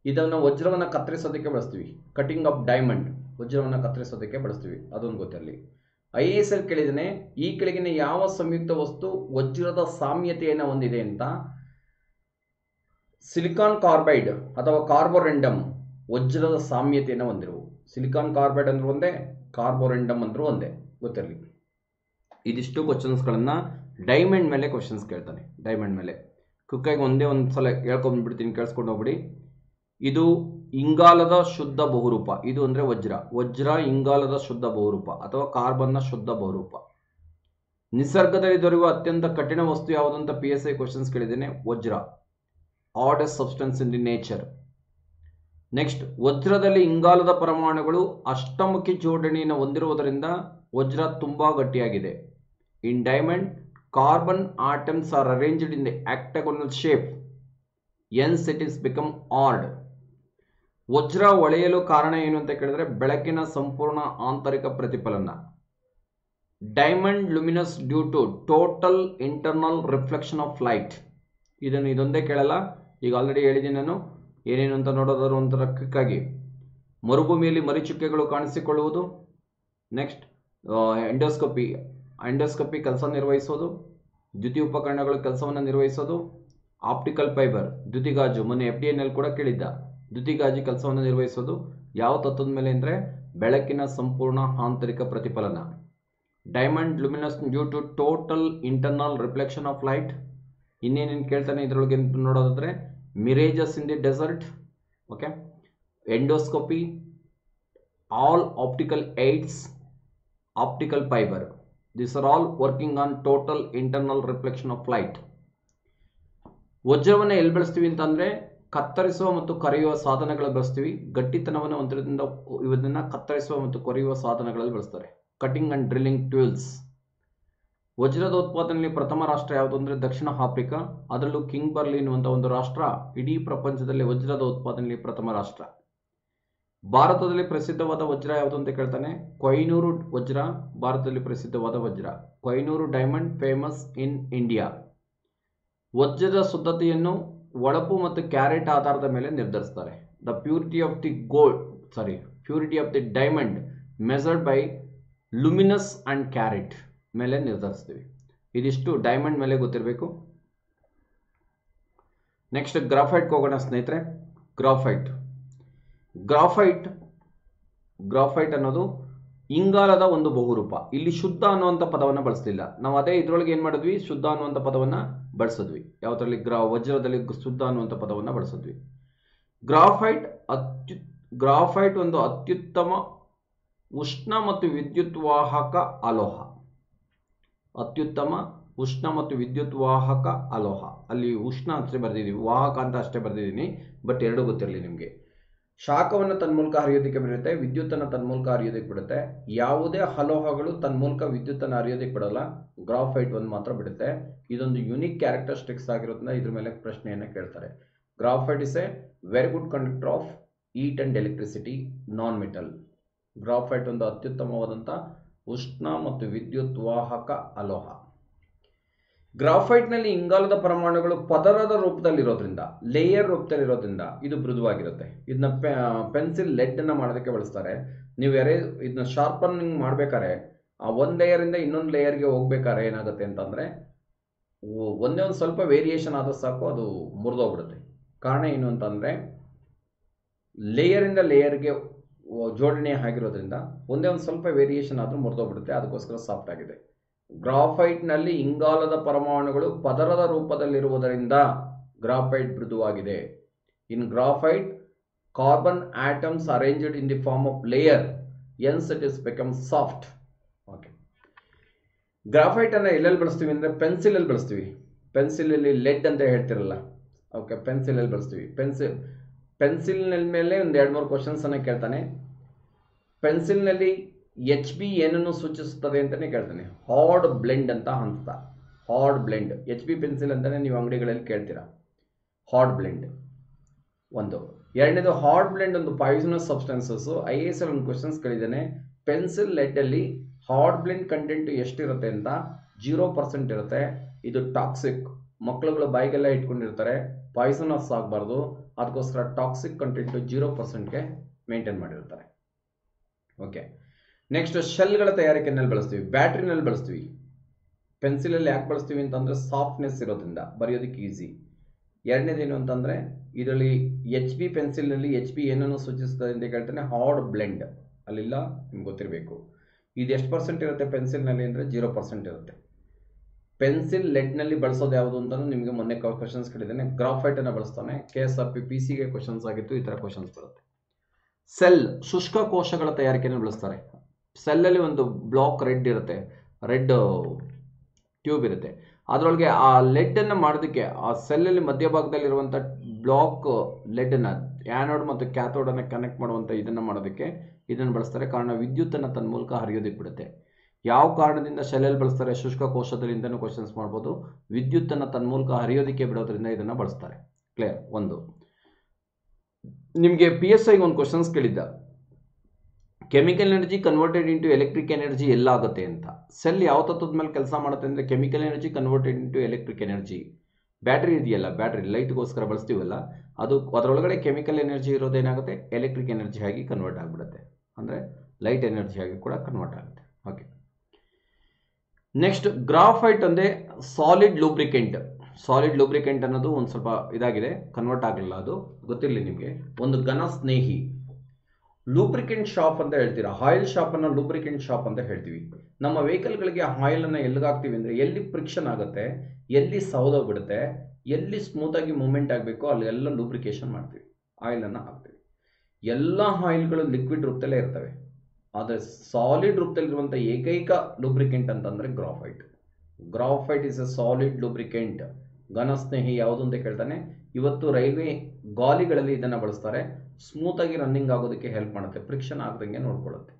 ಇದನ್ನು ವಜ್ರವನ್ನು ಕತ್ತರಿಸೋದಕ್ಕೆ ಬಳಸ್ತೀವಿ, ಕಟಿಂಗ್ ಆಫ್ ಡೈಮಂಡ್, ವಜ್ರವನ್ನು ಕತ್ತರಿಸೋದಕ್ಕೆ ಬಳಸ್ತೀವಿ, ಅದೊಂದು ಗೊತ್ತಿರಲಿ. IAS ಅಲ್ಲಿ ಕೇಳಿದ್ದೇನೆ, ಈ ಕೆಳಗಿನ ಯಾವ ಸಂಯುಕ್ತ ವಸ್ತು ವಜ್ರದ ಸಾಮ್ಯತೆಯನ್ನು ಹೊಂದಿದೆ ಅಂತ. ಸಿಲಿಕಾನ್ ಕಾರ್ಬೈಡ್ ಅಥವಾ ಕಾರ್ಬೋರೆಂಡಮ್ ವಜ್ರದ ಸಾಮ್ಯತೆಯನ್ನು ಹೊಂದಿರುವು. ಸಿಲಿಕಾನ್ ಕಾರ್ಬೈಡ್ ಅಂದ್ರೂ ಒಂದೇ, ಕಾರ್ಬೋರೆಂಡಮ್ ಅಂದ್ರೂ ಒಂದೇ, ಗೊತ್ತಿರಲಿ. ಇದಿಷ್ಟು ಕ್ವಶನ್ಸ್ಗಳನ್ನು ಡೈಮಂಡ್ ಮೇಲೆ ಕ್ವಶನ್ಸ್ ಕೇಳ್ತಾನೆ. ಡೈಮಂಡ್ ಮೇಲೆ ಕ್ವಿಕ್ಕಾಗಿ ಒಂದೇ ಒಂದು ಸಲ ಹೇಳ್ಕೊಂಡ್ಬಿಡ್ತೀನಿ, ಕೇಳಿಸ್ಕೊಂಡು ಹೋಗ್ಬಿಡಿ. ಇದು ಇಂಗಾಲದ ಶುದ್ಧ ಬಹುರೂಪ, ಇದು ಅಂದರೆ ವಜ್ರ. ವಜ್ರ ಇಂಗಾಲದ ಶುದ್ಧ ಬಹುರೂಪ ಅಥವಾ ಕಾರ್ಬನ್ನ ಶುದ್ಧ ಬಹುರೂಪ. ನಿಸರ್ಗದಲ್ಲಿ ದೊರೆಯುವ ಅತ್ಯಂತ ಕಠಿಣ ವಸ್ತು ಯಾವುದು ಅಂತ PSI ಕ್ವಶನ್ಸ್ ಕೇಳಿದ್ದೇನೆ, ವಜ್ರ. Hardest substance in the nature. Next, ವಜ್ರದಲ್ಲಿ ಇಂಗಾಲದ ಪರಮಾಣುಗಳು ಅಷ್ಟಮುಖಿ ಜೋಡಣೆಯನ್ನು ಹೊಂದಿರುವುದರಿಂದ ವಜ್ರ ತುಂಬಾ ಗಟ್ಟಿಯಾಗಿದೆ. In diamond, carbon atoms are arranged in the octagonal shape, hence it is become odd. ವಜ್ರ ಹೊಳೆಯಲು ಕಾರಣ ಏನು ಅಂತ ಕೇಳಿದ್ರೆ ಬೆಳಕಿನ ಸಂಪೂರ್ಣ ಆಂತರಿಕ ಪ್ರತಿಫಲನ. Diamond luminous due to total internal reflection of light. ಇದೊಂದೇ ಕೇಳಲ್ಲ, ಈಗ ಆಲ್ರೆಡಿ ಹೇಳಿದ್ದೀನಿ ನಾನು. ಏನೇನು ಅಂತ ನೋಡೋದಾದ್ರು ಒಂಥರ ಕ್ವಿಕ್ಕಾಗಿ, ಮರುಭೂಮಿಯಲ್ಲಿ ಮರಿಚುಕ್ಕೆಗಳು ಕಾಣಿಸಿಕೊಳ್ಳುವುದು. ನೆಕ್ಸ್ಟ್, ಎಂಡೋಸ್ಕೋಪಿ ಕೆಲಸ ನಿರ್ವಹಿಸೋದು, ದ್ಯುತಿ ಉಪಕರಣಗಳು ಕೆಲಸವನ್ನು ನಿರ್ವಹಿಸೋದು. ಆಪ್ಟಿಕಲ್ ಫೈಬರ್, ದ್ಯುತಿಗಾಜು, ಮೊನ್ನೆ FDN ಕೂಡ ಕೇಳಿದ್ದ, ದ್ಯುತಿಗಾಜು ಕೆಲಸವನ್ನು ನಿರ್ವಹಿಸೋದು ಯಾವ ತತ್ವದ ಮೇಲೆ ಅಂದರೆ ಬೆಳಕಿನ ಸಂಪೂರ್ಣ ಆಂತರಿಕ ಪ್ರತಿಫಲನ. Diamond luminous due to total internal reflection of light. ಇನ್ನೇನೇನು ಕೇಳ್ತಾನೆ ಇದರೊಳಗೆ ನೋಡೋದಾದ್ರೆ, mirages in the desert, okay, endoscopy, all optical aids, optical fibre, this are all working on total internal reflection of light. ವಜ್ರವನ್ನು ಎಲ್ಲಿ ಬಳಸ್ತೀವಿ ಅಂತಂದರೆ ಕತ್ತರಿಸುವ ಮತ್ತು ಕರೆಯುವ ಸಾಧನಗಳಲ್ಲಿ ಬಳಸ್ತೀವಿ. ಗಟ್ಟಿತನವನ್ನು ಹೊಂದಿರೋದ್ರಿಂದ ಇವನ್ನ ಕತ್ತರಿಸುವ ಮತ್ತು ಕೊರೆಯುವ ಸಾಧನಗಳಲ್ಲಿ ಬಳಸ್ತಾರೆ. Cutting and drilling tools. ವಜ್ರದ ಉತ್ಪಾದನೆಯಲ್ಲಿ ಪ್ರಥಮ ರಾಷ್ಟ್ರ ಯಾವುದು ಅಂದರೆ ದಕ್ಷಿಣ ಆಫ್ರಿಕಾ. ಅದರಲ್ಲೂ ಕಿಂಗ್ಬರ್ಲಿ ಎನ್ನುವಂಥ ಒಂದು ರಾಷ್ಟ್ರ ಇಡೀ ಪ್ರಪಂಚದಲ್ಲಿ ವಜ್ರದ ಉತ್ಪಾದನೆಯಲ್ಲಿ ಪ್ರಥಮ ರಾಷ್ಟ್ರ. ಭಾರತದಲ್ಲಿ ಪ್ರಸಿದ್ಧವಾದ ವಜ್ರ ಯಾವುದು ಅಂತ ಕೇಳ್ತಾನೆ, ಕೊಹಿನೂರು ವಜ್ರ ಭಾರತದಲ್ಲಿ ಪ್ರಸಿದ್ಧವಾದ ವಜ್ರ. Kohinoor diamond famous in India. ವಜ್ರದ ಶುದ್ಧತೆಯನ್ನು ಹೊಳಪು ಮತ್ತು ಕ್ಯಾರೆಟ್ ಆಧಾರದ ಮೇಲೆ ನಿರ್ಧರಿಸ್ತಾರೆ. The purity of the diamond measured by luminous and carat ಮೇಲೆ ನಿರ್ಧರಿಸ್ತೀವಿ. ಇದಿಷ್ಟು ಡೈಮಂಡ್ ಮೇಲೆ ಗೊತ್ತಿರಬೇಕು. ನೆಕ್ಸ್ಟ್, ಗ್ರಾಫೈಟ್ಗೆ ಹೋಗೋಣ ಸ್ನೇಹಿತರೆ. ಗ್ರಾಫೈಟ್ ಅನ್ನೋದು ಇಂಗಾಲದ ಒಂದು ಬಹುರೂಪ. ಇಲ್ಲಿ ಶುದ್ಧ ಅನ್ನುವಂಥ ಪದವನ್ನು ಬಳಸಲಿಲ್ಲ ನಾವು. ಅದೇ ಇದರೊಳಗೆ ಏನು ಮಾಡಿದ್ವಿ, ಶುದ್ಧ ಅನ್ನುವಂಥ ಪದವನ್ನು ಬಳಸಿದ್ವಿ. ಯಾವುದರಲ್ಲಿ ವಜ್ರದಲ್ಲಿ ಶುದ್ಧ ಅನ್ನುವಂಥ ಪದವನ್ನು ಬಳಸಿದ್ವಿ. ಗ್ರಾಫೈಟ್ ಒಂದು ಅತ್ಯುತ್ತಮ ಉಷ್ಣ ಮತ್ತು ವಿದ್ಯುತ್ ವಾಹಕ ಅಲೋಹ. ಅತ್ಯುತ್ತಮ ಉಷ್ಣ ಮತ್ತು ವಿದ್ಯುತ್ ವಾಹಕ ಅಲೋಹ. ಅಲ್ಲಿ ಉಷ್ಣ ಅಷ್ಟೇ ಬರೆದಿದ್ದೀವಿ, ವಾಹಕ ಅಂತ ಅಷ್ಟೇ ಬರೆದಿದ್ದೀನಿ, ಬಟ್ ಎರಡು ಗೊತ್ತಿರಲಿ ನಿಮಗೆ. ಶಾಖವನ್ನು ತನ್ನ ಮೂಲಕ ಹರಿಯೋದಕ್ಕೆ ಬಿಡುತ್ತೆ, ವಿದ್ಯುತ್ತನ್ನು ತನ್ನ ಮೂಲಕ ಹರಿಯೋದಕ್ಕೆ ಬಿಡುತ್ತೆ. ಯಾವುದೇ ಅಲೋಹಗಳು ತನ್ನ ಮೂಲಕ ವಿದ್ಯುತ್ತನ್ನು ಹರಿಯೋದಕ್ಕೆ ಬಿಡಲ್ಲ, ಗ್ರಾಫೈಟ್ ಒಂದು ಮಾತ್ರ ಬಿಡುತ್ತೆ. ಇದೊಂದು ಯುನಿಕ್ ಕ್ಯಾರೆಕ್ಟರಿಸ್ಟಿಕ್ಸ್ ಆಗಿರೋದ್ರಿಂದ ಇದ್ರ ಮೇಲೆ ಪ್ರಶ್ನೆಯನ್ನು ಕೇಳ್ತಾರೆ. Graphite is a very good conductor of heat and electricity, non metal. Graphite ಒಂದು ಅತ್ಯುತ್ತಮವಾದಂಥ ಉಷ್ಣ ಮತ್ತು ವಿದ್ಯುತ್ ವಾಹಕ ಅಲೋಹ. ಗ್ರಾಫೈಟ್ನಲ್ಲಿ ಇಂಗಾಲದ ಪರಮಾಣುಗಳು ಪದರದ ರೂಪದಲ್ಲಿರೋದ್ರಿಂದ, ಲೇಯರ್ ರೂಪದಲ್ಲಿರೋದ್ರಿಂದ ಇದು ಮೃದುವಾಗಿರುತ್ತೆ. ಇದನ್ನ ಪೆನ್ಸಿಲ್ ಲೆಡ್ನ ಮಾಡೋದಕ್ಕೆ ಬಳಸ್ತಾರೆ. ನೀವು ಇದನ್ನ ಶಾರ್ಪನಿಂಗ್ ಮಾಡ್ಬೇಕಾದ್ರೆ ಆ ಒಂದು ಲೇಯರಿಂದ ಇನ್ನೊಂದು ಲೇಯರ್ಗೆ ಹೋಗ್ಬೇಕಾದ್ರೆ ಏನಾಗುತ್ತೆ ಅಂತಂದರೆ ಒಂದೇ ಒಂದು ಸ್ವಲ್ಪ ವೇರಿಯೇಷನ್ ಆದ ಸಾಕು ಅದು ಮುರಿದೋಗ್ಬಿಡುತ್ತೆ. ಕಾರಣ ಏನು ಅಂತಂದರೆ ಲೇಯರಿಂದ ಲೇಯರ್ಗೆ ಜೋಡಣೆ ಆಗಿರೋದ್ರಿಂದ ಒಂದೇ ಒಂದು ಸ್ವಲ್ಪ ವೇರಿಯೇಷನ್ ಆದರೂ ಮುರಿದೋಗ್ಬಿಡುತ್ತೆ, ಅದಕ್ಕೋಸ್ಕರ ಸಾಫ್ಟ್ ಆಗಿದೆ. ಗ್ರಾಫೈಟ್ನಲ್ಲಿ ಇಂಗಾಲದ ಪರಮಾಣುಗಳು ಪದರದ ರೂಪದಲ್ಲಿರುವುದರಿಂದ ಗ್ರಾಫೈಟ್ ಮೃದುವಾಗಿದೆ. In graphite carbon atoms arranged in the form of layer, hence it is become soft. Okay, graphite ಅನ್ನು ಎಲ್ಲೆಲ್ಲಿ ಬಳಸ್ತೀವಿ ಅಂದರೆ ಪೆನ್ಸಿಲಲ್ಲಿ ಬಳಸ್ತೀವಿ. ಪೆನ್ಸಿಲಲ್ಲಿ ಲೆಡ್ ಅಂತ ಹೇಳ್ತಿರಲ್ಲ, ಓಕೆ, ಪೆನ್ಸಿಲಲ್ಲಿ ಬಳಸ್ತೀವಿ. ಪೆನ್ಸಿಲ್ ಮೇಲೆ ಒಂದು 2-3 ಕ್ವಶನ್ಸ್ ಅನ್ನು ಕೇಳ್ತಾನೆ. ಪೆನ್ಸಿಲ್ನಲ್ಲಿ ಎಚ್ ಬಿ ಏನನ್ನು ಸೂಚಿಸುತ್ತದೆ ಅಂತಲೇ ಕೇಳ್ತಾನೆ. ಹಾರ್ಡ್ ಬ್ಲೆಂಡ್ ಅಂತ ಹಂತ. Hard blend H B pencil ಅಂತಲೇ ನೀವು ಅಂಗಡಿಗಳಲ್ಲಿ ಕೇಳ್ತೀರಾ. ಹಾರ್ಡ್ ಬ್ಲೆಂಡ್ ಒಂದು. ಎರಡನೇದು ಹಾರ್ಡ್ ಬ್ಲೆಂಡ್ ಒಂದು ಪಾಯ್ಸನಸ್ ಸಬ್ಸ್ಟೆನ್ಸಸ್. IAS ಅಲ್ಲಿ ಒಂದು ಕ್ವಶನ್ಸ್ ಕೇಳಿದ್ದಾನೆ, ಪೆನ್ಸಿಲ್ ಲೆಡ್ಡಲ್ಲಿ ಹಾರ್ಡ್ ಬ್ಲೆಂಡ್ ಕಂಟೆಂಟ್ ಎಷ್ಟಿರುತ್ತೆ ಅಂತ. 0% ಇರುತ್ತೆ. ಇದು ಟಾಕ್ಸಿಕ್. ಮಕ್ಕಳುಗಳು ಬಾಯಿಗೆಲ್ಲ ಇಟ್ಕೊಂಡಿರ್ತಾರೆ, ಪಾಯ್ಸನಸ್ ಆಗಬಾರ್ದು, ಅದಕ್ಕೋಸ್ಕರ ಟಾಕ್ಸಿಕ್ ಕಂಟೆಂಟ್ 0%ಗೆ ಮೇಂಟೈನ್ ಮಾಡಿರ್ತಾರೆ. ಓಕೆ. ನೆಕ್ಸ್ಟ್ ಶೆಲ್ಗಳ ತಯಾರಿಕೆಯಲ್ಲಿ ಬಳಸ್ತೀವಿ, ಬ್ಯಾಟ್ರಿನಲ್ಲಿ ಬಳಸ್ತೀವಿ. ಪೆನ್ಸಿಲಲ್ಲಿ ಯಾಕೆ ಬಳಸ್ತೀವಿ ಅಂತಂದರೆ ಸಾಫ್ಟ್ನೆಸ್ ಇರೋದ್ರಿಂದ ಬರೆಯೋದಕ್ಕೆ ಈಸಿ. ಎರಡನೇದೇನು ಅಂತಂದರೆ ಇದರಲ್ಲಿ ಎಚ್ ಬಿ ಪೆನ್ಸಿಲ್ನಲ್ಲಿ ಎಚ್ ಬಿ ಏನನ್ನು ಸೂಚಿಸ್ತದೆ ಅಂತ ಕೇಳ್ತಾನೆ, ಹಾರ್ಡ್ ಬ್ಲೆಂಡ್. ಅಲ್ಲಿಲ್ಲ, ನಿಮ್ಗೆ ಗೊತ್ತಿರಬೇಕು. ಇದು ಎಷ್ಟು ಪರ್ಸೆಂಟ್ ಇರುತ್ತೆ ಪೆನ್ಸಿಲ್ನಲ್ಲಿ ಅಂದರೆ 0% ಇರುತ್ತೆ. ಪೆನ್ಸಿಲ್ ಲೆಡ್ನಲ್ಲಿ ಬಳಸೋದು ಯಾವುದು ಅಂತಲೂ ನಿಮಗೆ ಮೊನ್ನೆ ಕ್ವಶನ್ಸ್ ಕೇಳಿದ್ದಾನೆ. ಗ್ರಾಫೈಟನ್ನು ಬಳಸ್ತಾನೆ. KSRP PC ಕ್ವಶನ್ಸ್ ಆಗಿತ್ತು, ಈ ಥರ ಕ್ವಶನ್ಸ್ ಬರುತ್ತೆ. ಸೆಲ್ ಶುಷ್ಕ ಕೋಶಗಳ ತಯಾರಿಕೆಯನ್ನು ಬಳಸ್ತಾರೆ. ಸೆಲ್ಲಲ್ಲಿ ಒಂದು ಬ್ಲಾಕ್ ರೆಡ್ ಇರುತ್ತೆ, ರೆಡ್ ಟ್ಯೂಬ್ ಇರುತ್ತೆ. ಅದರೊಳಗೆ ಆ ಲೆಡ್ಡನ್ನು ಮಾಡೋದಕ್ಕೆ ಆ ಸೆಲ್ಲಲ್ಲಿ ಮಧ್ಯಭಾಗದಲ್ಲಿರುವಂಥ ಬ್ಲಾಕ್ ಲೆಡ್ಡನ್ನು ಆ್ಯನೋಡ್ ಮತ್ತು ಕ್ಯಾಥೋಡನ್ನು ಕನೆಕ್ಟ್ ಮಾಡುವಂಥ ಇದನ್ನು ಮಾಡೋದಕ್ಕೆ ಇದನ್ನು ಬಳಸ್ತಾರೆ. ಕಾರಣ ವಿದ್ಯುತ್ತನ್ನು ತನ್ನ ಮೂಲಕ ಹರಿಯೋದಕ್ಕೆ ಬಿಡುತ್ತೆ. ಯಾವ ಕಾರಣದಿಂದ ಶೆಲ್ಲಲ್ಲಿ ಬಳಸ್ತಾರೆ? ಶುಷ್ಕ ಕೋಶದಲ್ಲಿಂದನೂ ಕ್ವಶನ್ಸ್ ಮಾಡ್ಬೋದು. ವಿದ್ಯುತ್ತನ್ನು ತನ್ನ ಮೂಲಕ ಹರಿಯೋದಕ್ಕೆ ಬಿಡೋದ್ರಿಂದ ಇದನ್ನು ಬಳಸ್ತಾರೆ. ಕ್ಲಿಯರ್? ಒಂದು. ನಿಮಗೆ PSI ಒಂದು ಕ್ವಶನ್ಸ್ ಕೇಳಿದ್ದ, chemical energy converted into electric energy ಎಲ್ಲಾಗುತ್ತೆ ಅಂತ. ಸೆಲ್ ಯಾವ ತತ್ವದ ಮೇಲೆ ಕೆಲಸ ಮಾಡುತ್ತೆ ಅಂದರೆ chemical energy converted into electric energy. Battery ಇದೆಯಲ್ಲ, ಬ್ಯಾಟ್ರಿ ಲೈಟ್ಗೋಸ್ಕರ ಬಳಸ್ತೀವಲ್ಲ, ಅದು ಅದರೊಳಗಡೆ ಕೆಮಿಕಲ್ ಎನರ್ಜಿ ಇರೋದೇನಾಗುತ್ತೆ, ಎಲೆಕ್ಟ್ರಿಕ್ ಎನರ್ಜಿ ಆಗಿ ಕನ್ವರ್ಟ್ ಆಗಿಬಿಡುತ್ತೆ. ಅಂದರೆ ಲೈಟ್ ಎನರ್ಜಿ ಆಗಿ ಕೂಡ ಕನ್ವರ್ಟ್ ಆಗುತ್ತೆ. ಓಕೆ. ನೆಕ್ಸ್ಟ್ ಗ್ರಾಫೈಟ್ ಅಂದರೆ ಸಾಲಿಡ್ ಲೂಬ್ರಿಕೆಂಟ್. ಸಾಲಿಡ್ ಲೂಬ್ರಿಕೆಂಟ್ ಅನ್ನೋದು ಒಂದು ಸ್ವಲ್ಪ ಇದಾಗಿದೆ, ಕನ್ವರ್ಟ್ ಆಗಲಿಲ್ಲ, ಅದು ಗೊತ್ತಿರಲಿ ನಿಮಗೆ. ಒಂದು ಘನ ಸ್ನೇಹಿ. ಲೂಬ್ರಿಕೆಂಟ್ ಶಾಪ್ ಅಂತ ಹೇಳ್ತೀರಾ, ಆಯಿಲ್ ಶಾಪನ್ನು ಲೂಬ್ರಿಕೆಂಟ್ ಶಾಪ್ ಅಂತ ಹೇಳ್ತೀವಿ. ನಮ್ಮ ವೆಹಿಕಲ್ಗಳಿಗೆ ಆಯಿಲನ್ನು ಎಲ್ಲಿಗಾಗ್ತೀವಿ ಅಂದರೆ ಎಲ್ಲಿ ಫ್ರಿಕ್ಷನ್ ಆಗುತ್ತೆ, ಎಲ್ಲಿ ಸೌದೋಗ್ಬಿಡುತ್ತೆ, ಎಲ್ಲಿ ಸ್ಮೂತಾಗಿ ಮೂವ್ಮೆಂಟ್ ಆಗಬೇಕು ಅಲ್ಲೆಲ್ಲ ಲೂಬ್ರಿಕೇಶನ್ ಮಾಡ್ತೀವಿ, ಆಯಿಲನ್ನು ಹಾಕ್ತೀವಿ. ಎಲ್ಲ ಆಯಿಲ್ಗಳು ಲಿಕ್ವಿಡ್ ರೂಪದಲ್ಲೇ ಇರ್ತವೆ. ಆದರೆ ಸಾಲಿಡ್ ರೂಪದಲ್ಲಿರುವಂಥ ಏಕೈಕ ಲೂಬ್ರಿಕೆಂಟ್ ಅಂತಂದರೆ graphite. Graphite is A solid lubricant. ಘನ ಸ್ನೇಹಿ ಯಾವುದು ಅಂತ ಕೇಳ್ತಾನೆ. ಇವತ್ತು ರೈಲ್ವೆ ಗಾಲಿಗಳಲ್ಲಿ ಇದನ್ನು ಬಳಸ್ತಾರೆ. ಸ್ಮೂತಾಗಿ ರನ್ನಿಂಗ್ ಆಗೋದಕ್ಕೆ ಹೆಲ್ಪ್ ಮಾಡುತ್ತೆ, ಫ್ರಿಕ್ಷನ್ ಆಗದಂಗೆ ನೋಡ್ಕೊಳ್ಳುತ್ತೆ.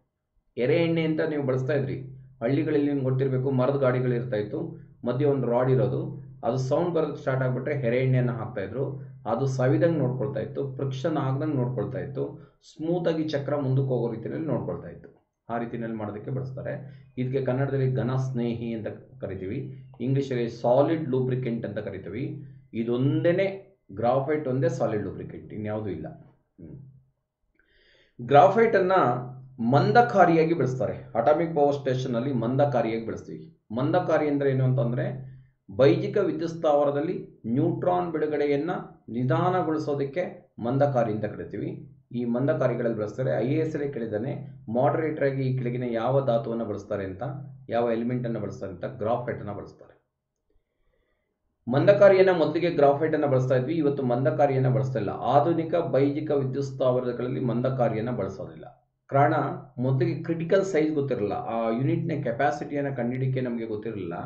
ಎರೆ ಎಣ್ಣೆ ಅಂತ ನೀವು ಬಳಸ್ತಾ ಇದ್ರಿ ಹಳ್ಳಿಗಳಲ್ಲಿ, ನಿಮ್ಗೆ ಗೊತ್ತಿರಬೇಕು, ಮರದ ಗಾಡಿಗಳು ಇರ್ತಾ ಇತ್ತು, ಮಧ್ಯೆ ಒಂದು ರಾಡ್ ಇರೋದು, ಅದು ಸೌಂಡ್ ಬರೋದು ಸ್ಟಾರ್ಟ್ ಆಗಿಬಿಟ್ರೆ ಎರೆ ಎಣ್ಣೆಯನ್ನು ಹಾಕ್ತಾಯಿದ್ರು. ಅದು ಸವಿದಂಗೆ ನೋಡ್ಕೊಳ್ತಾ ಇತ್ತು, ಫ್ರಿಕ್ಷನ್ ಆಗದಂಗೆ ನೋಡ್ಕೊಳ್ತಾ ಇತ್ತು, ಸ್ಮೂತಾಗಿ ಚಕ್ರ ಮುಂದಕ್ಕೆ ಹೋಗೋ ರೀತಿಯಲ್ಲಿ ನೋಡ್ಕೊಳ್ತಾ ಇತ್ತು. ಆ ರೀತಿಯಲ್ಲಿ ಮಾಡೋದಕ್ಕೆ ಬಳಸ್ತಾರೆ. ಇದಕ್ಕೆ ಕನ್ನಡದಲ್ಲಿ ಘನ ಸ್ನೇಹಿ ಅಂತ ಕರಿತೀವಿ, ಇಂಗ್ಲೀಷಲ್ಲಿ ಸಾಲಿಡ್ ಲೂಬ್ರಿಕೆಂಟ್ ಅಂತ ಕರಿತೀವಿ. ಇದೊಂದೇ ಗ್ರಾಫೈಟ್ ಒಂದೇ ಸಾಲಿಡ್ ಲೂಬ್ರಿಕೆಂಟ್, ಇನ್ಯಾವುದೂ ಇಲ್ಲ. ಗ್ರಾಫೈಟನ್ನು ಮಂದಕಾರಿಯಾಗಿ ಬೆಳೆಸ್ತಾರೆ. ಅಟಾಮಿಕ್ ಪವರ್ ಸ್ಟೇಷನ್ನಲ್ಲಿ ಮಂದಕಾರಿಯಾಗಿ ಬೆಳೆಸ್ತೀವಿ. ಮಂದಕಾರಿ ಅಂದರೆ ಏನು ಅಂತಂದರೆ ಬೈಜಿಕ ವಿದ್ಯುತ್ ಸ್ಥಾವರದಲ್ಲಿ ನ್ಯೂಟ್ರಾನ್ ಬಿಡುಗಡೆಯನ್ನು ನಿಧಾನಗೊಳಿಸೋದಕ್ಕೆ ಮಂದಕಾರಿ ಅಂತ ಕರಿತೀವಿ. ಈ ಮಂದಕಾರಿಗಳಲ್ಲಿ ಬಳಸ್ತಾರೆ. IAS ಅಲ್ಲಿ ಕೇಳಿದ್ದಾನೆ, ಮಾಡರೇಟರ್ ಆಗಿ ಈ ಕೆಳಗಿನ ಯಾವ ಧಾತುವನ್ನು ಬಳಸ್ತಾರೆ ಅಂತ, ಯಾವ ಎಲಿಮೆಂಟನ್ನು ಬಳಸ್ತಾರೆ ಅಂತ. ಗ್ರಾಫೈಟನ್ನು ಬಳಸ್ತಾರೆ. ಮಂದಕಾರಿಯನ್ನು ಮೊದಲಿಗೆ ಗ್ರಾಫೈಟನ್ನು ಬಳಸ್ತಾ ಇದ್ವಿ, ಇವತ್ತು ಮಂದಕಾರಿಯನ್ನು ಬಳಸ್ತಾ ಇಲ್ಲ. ಆಧುನಿಕ ಬೈಜಿಕ ವಿದ್ಯುತ್ ಸ್ಥಾವರಗಳಲ್ಲಿ ಮಂದಕಾರಿಯನ್ನು ಬಳಸೋದಿಲ್ಲ. ಕಾರಣ ಮೊದಲಿಗೆ ಕ್ರಿಟಿಕಲ್ ಸೈಜ್ ಗೊತ್ತಿರಲಿಲ್ಲ, ಆ ಯೂನಿಟ್ನ ಕೆಪಾಸಿಟಿಯನ್ನು ಕಂಡುಹಿಡಿಯೋಕ್ಕೆ ನಮಗೆ ಗೊತ್ತಿರಲಿಲ್ಲ.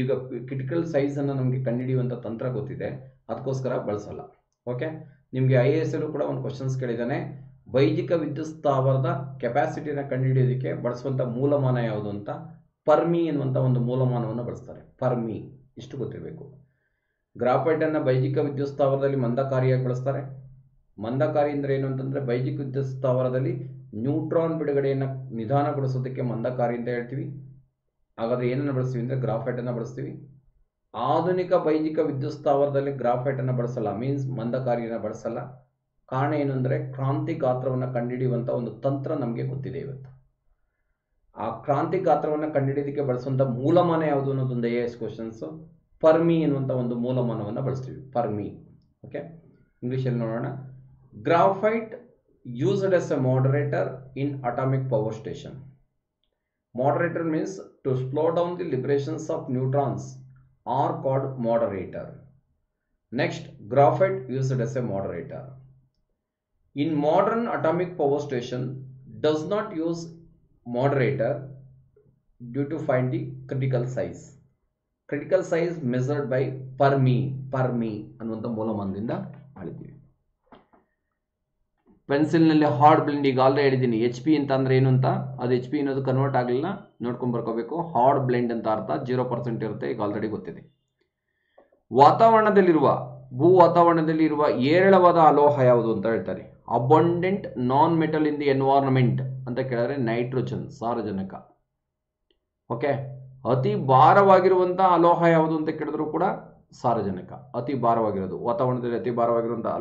ಈಗ ಕ್ರಿಟಿಕಲ್ ಸೈಜನ್ನು ನಮಗೆ ಕಂಡುಹಿಡಿಯುವಂಥ ತಂತ್ರ ಗೊತ್ತಿದೆ, ಅದಕ್ಕೋಸ್ಕರ ಬಳಸಲ್ಲ. ಓಕೆ. ನಿಮಗೆ IAS ಅಲ್ಲೂ ಕೂಡ ಒಂದು ಕ್ವಶನ್ಸ್ ಕೇಳಿದ್ದಾನೆ, ಬೈಜಿಕ ವಿದ್ಯುತ್ ಸ್ಥಾವರದ ಕೆಪಾಸಿಟಿಯನ್ನು ಕಂಡುಹಿಡಿಯೋದಕ್ಕೆ ಬಳಸುವಂಥ ಮೂಲಮಾನ ಯಾವುದು ಅಂತ. ಪರ್ಮಿ ಎನ್ನುವಂಥ ಒಂದು ಮೂಲಮಾನವನ್ನು ಬಳಸ್ತಾರೆ. ಪರ್ಮಿ, ಇಷ್ಟು ಗೊತ್ತಿರಬೇಕು. ಗ್ರಾಫೈಟನ್ನು ಬೈಜಿಕ ವಿದ್ಯುತ್ ಸ್ಥಾವರದಲ್ಲಿ ಮಂದಕಾರಿಯಾಗಿ ಬಳಸ್ತಾರೆ. ಮಂದಕಾರಿ ಅಂದರೆ ಏನು ಅಂತಂದರೆ ಬೈಜಿಕ ವಿದ್ಯುತ್ ಸ್ಥಾವರದಲ್ಲಿ ನ್ಯೂಟ್ರಾನ್ ಬಿಡುಗಡೆಯನ್ನು ನಿಧಾನಗೊಳಿಸೋದಕ್ಕೆ ಮಂದಕಾರಿ ಅಂತ ಹೇಳ್ತೀವಿ. ಹಾಗಾದರೆ ಏನನ್ನು ಬಳಸ್ತೀವಿ ಅಂದರೆ ಗ್ರಾಫೈಟನ್ನು ಬಳಸ್ತೀವಿ. ಆಧುನಿಕ ಬೈಜಿಕ ವಿದ್ಯುತ್ ಸ್ಥಾವರದಲ್ಲಿ ಗ್ರಾಫೈಟನ್ನು ಬಳಸಲ್ಲ, ಮೀನ್ಸ್ ಮಂದಕಾರಿಯನ್ನು ಬಳಸಲ್ಲ. ಕಾರಣ ಏನು ಅಂದರೆ ಕ್ರಾಂತಿ ಗಾತ್ರವನ್ನು ಕಂಡುಹಿಡಿಯುವಂಥ ಒಂದು ತಂತ್ರ ನಮಗೆ ಗೊತ್ತಿದೆ ಇವತ್ತು. ಆ ಕ್ರಾಂತಿ ಗಾತ್ರವನ್ನು ಕಂಡುಹಿಡಿಯೋದಕ್ಕೆ ಬಳಸುವಂಥ ಮೂಲಮಾನ ಯಾವುದು ಅನ್ನೋದೊಂದು IAS ಕ್ವಶನ್ಸು. ಪರ್ಮಿ ಎನ್ನುವಂಥ ಒಂದು ಮೂಲಮಾನವನ್ನು ಬಳಸ್ತೀವಿ, ಪರ್ಮಿ. ಓಕೆ. ಇಂಗ್ಲೀಷಲ್ಲಿ ನೋಡೋಣ. Graphite used as a moderator in atomic power station. Moderator means to slow down the liberations of neutrons are called moderator. Next, graphite used as a moderator. In modern atomic power station does not use moderator due to find the critical size. Critical size measured by Fermi ಅನ್ನುವಂಥ ಮೂಲಮಾನದಿಂದ ಅಳಿತೀವಿ. ಪೆನ್ಸಿಲ್ನಲ್ಲಿ hard blend ಈಗ already ಹೇಳಿದ್ದೀನಿ. H P ಅಂತ ಅಂದ್ರೆ ಏನು ಅಂತ, ಅದು H P ಅನ್ನೋದು convert ಆಗಲಿಲ್ಲ, ನೋಡ್ಕೊಂಡು ಬರ್ಕೋಬೇಕು. ಹಾರ್ಡ್ ಬ್ಲೆಂಡ್ ಅಂತ ಅರ್ಥ 0% ಇರುತ್ತೆ, ಈಗ ಆಲ್ರೆಡಿ ಗೊತ್ತಿದೆ. ವಾತಾವರಣದಲ್ಲಿರುವ ಭೂ ವಾತಾವರಣದಲ್ಲಿ ಇರುವ ಏರಳವಾದ ಅಲೋಹ ಯಾವುದು ಅಂತ ಹೇಳ್ತಾರೆ. Abundant non metal in the environment ಅಂತ ಕೇಳಿದ್ರೆ ನೈಟ್ರೋಜನ್, ಸಾರಜನಕ. ಓಕೆ, ಅತಿ ಭಾರವಾಗಿರುವಂತಹ ಅಲೋಹ ಯಾವುದು ಅಂತ ಕೇಳಿದ್ರು ಕೂಡ ಸಾರಜನಕ. ಅತಿ ಭಾರವಾಗಿರೋದು, ವಾತಾವರಣದಲ್ಲಿ ಅತಿ ಭಾರವಾಗಿರುವಂತಹ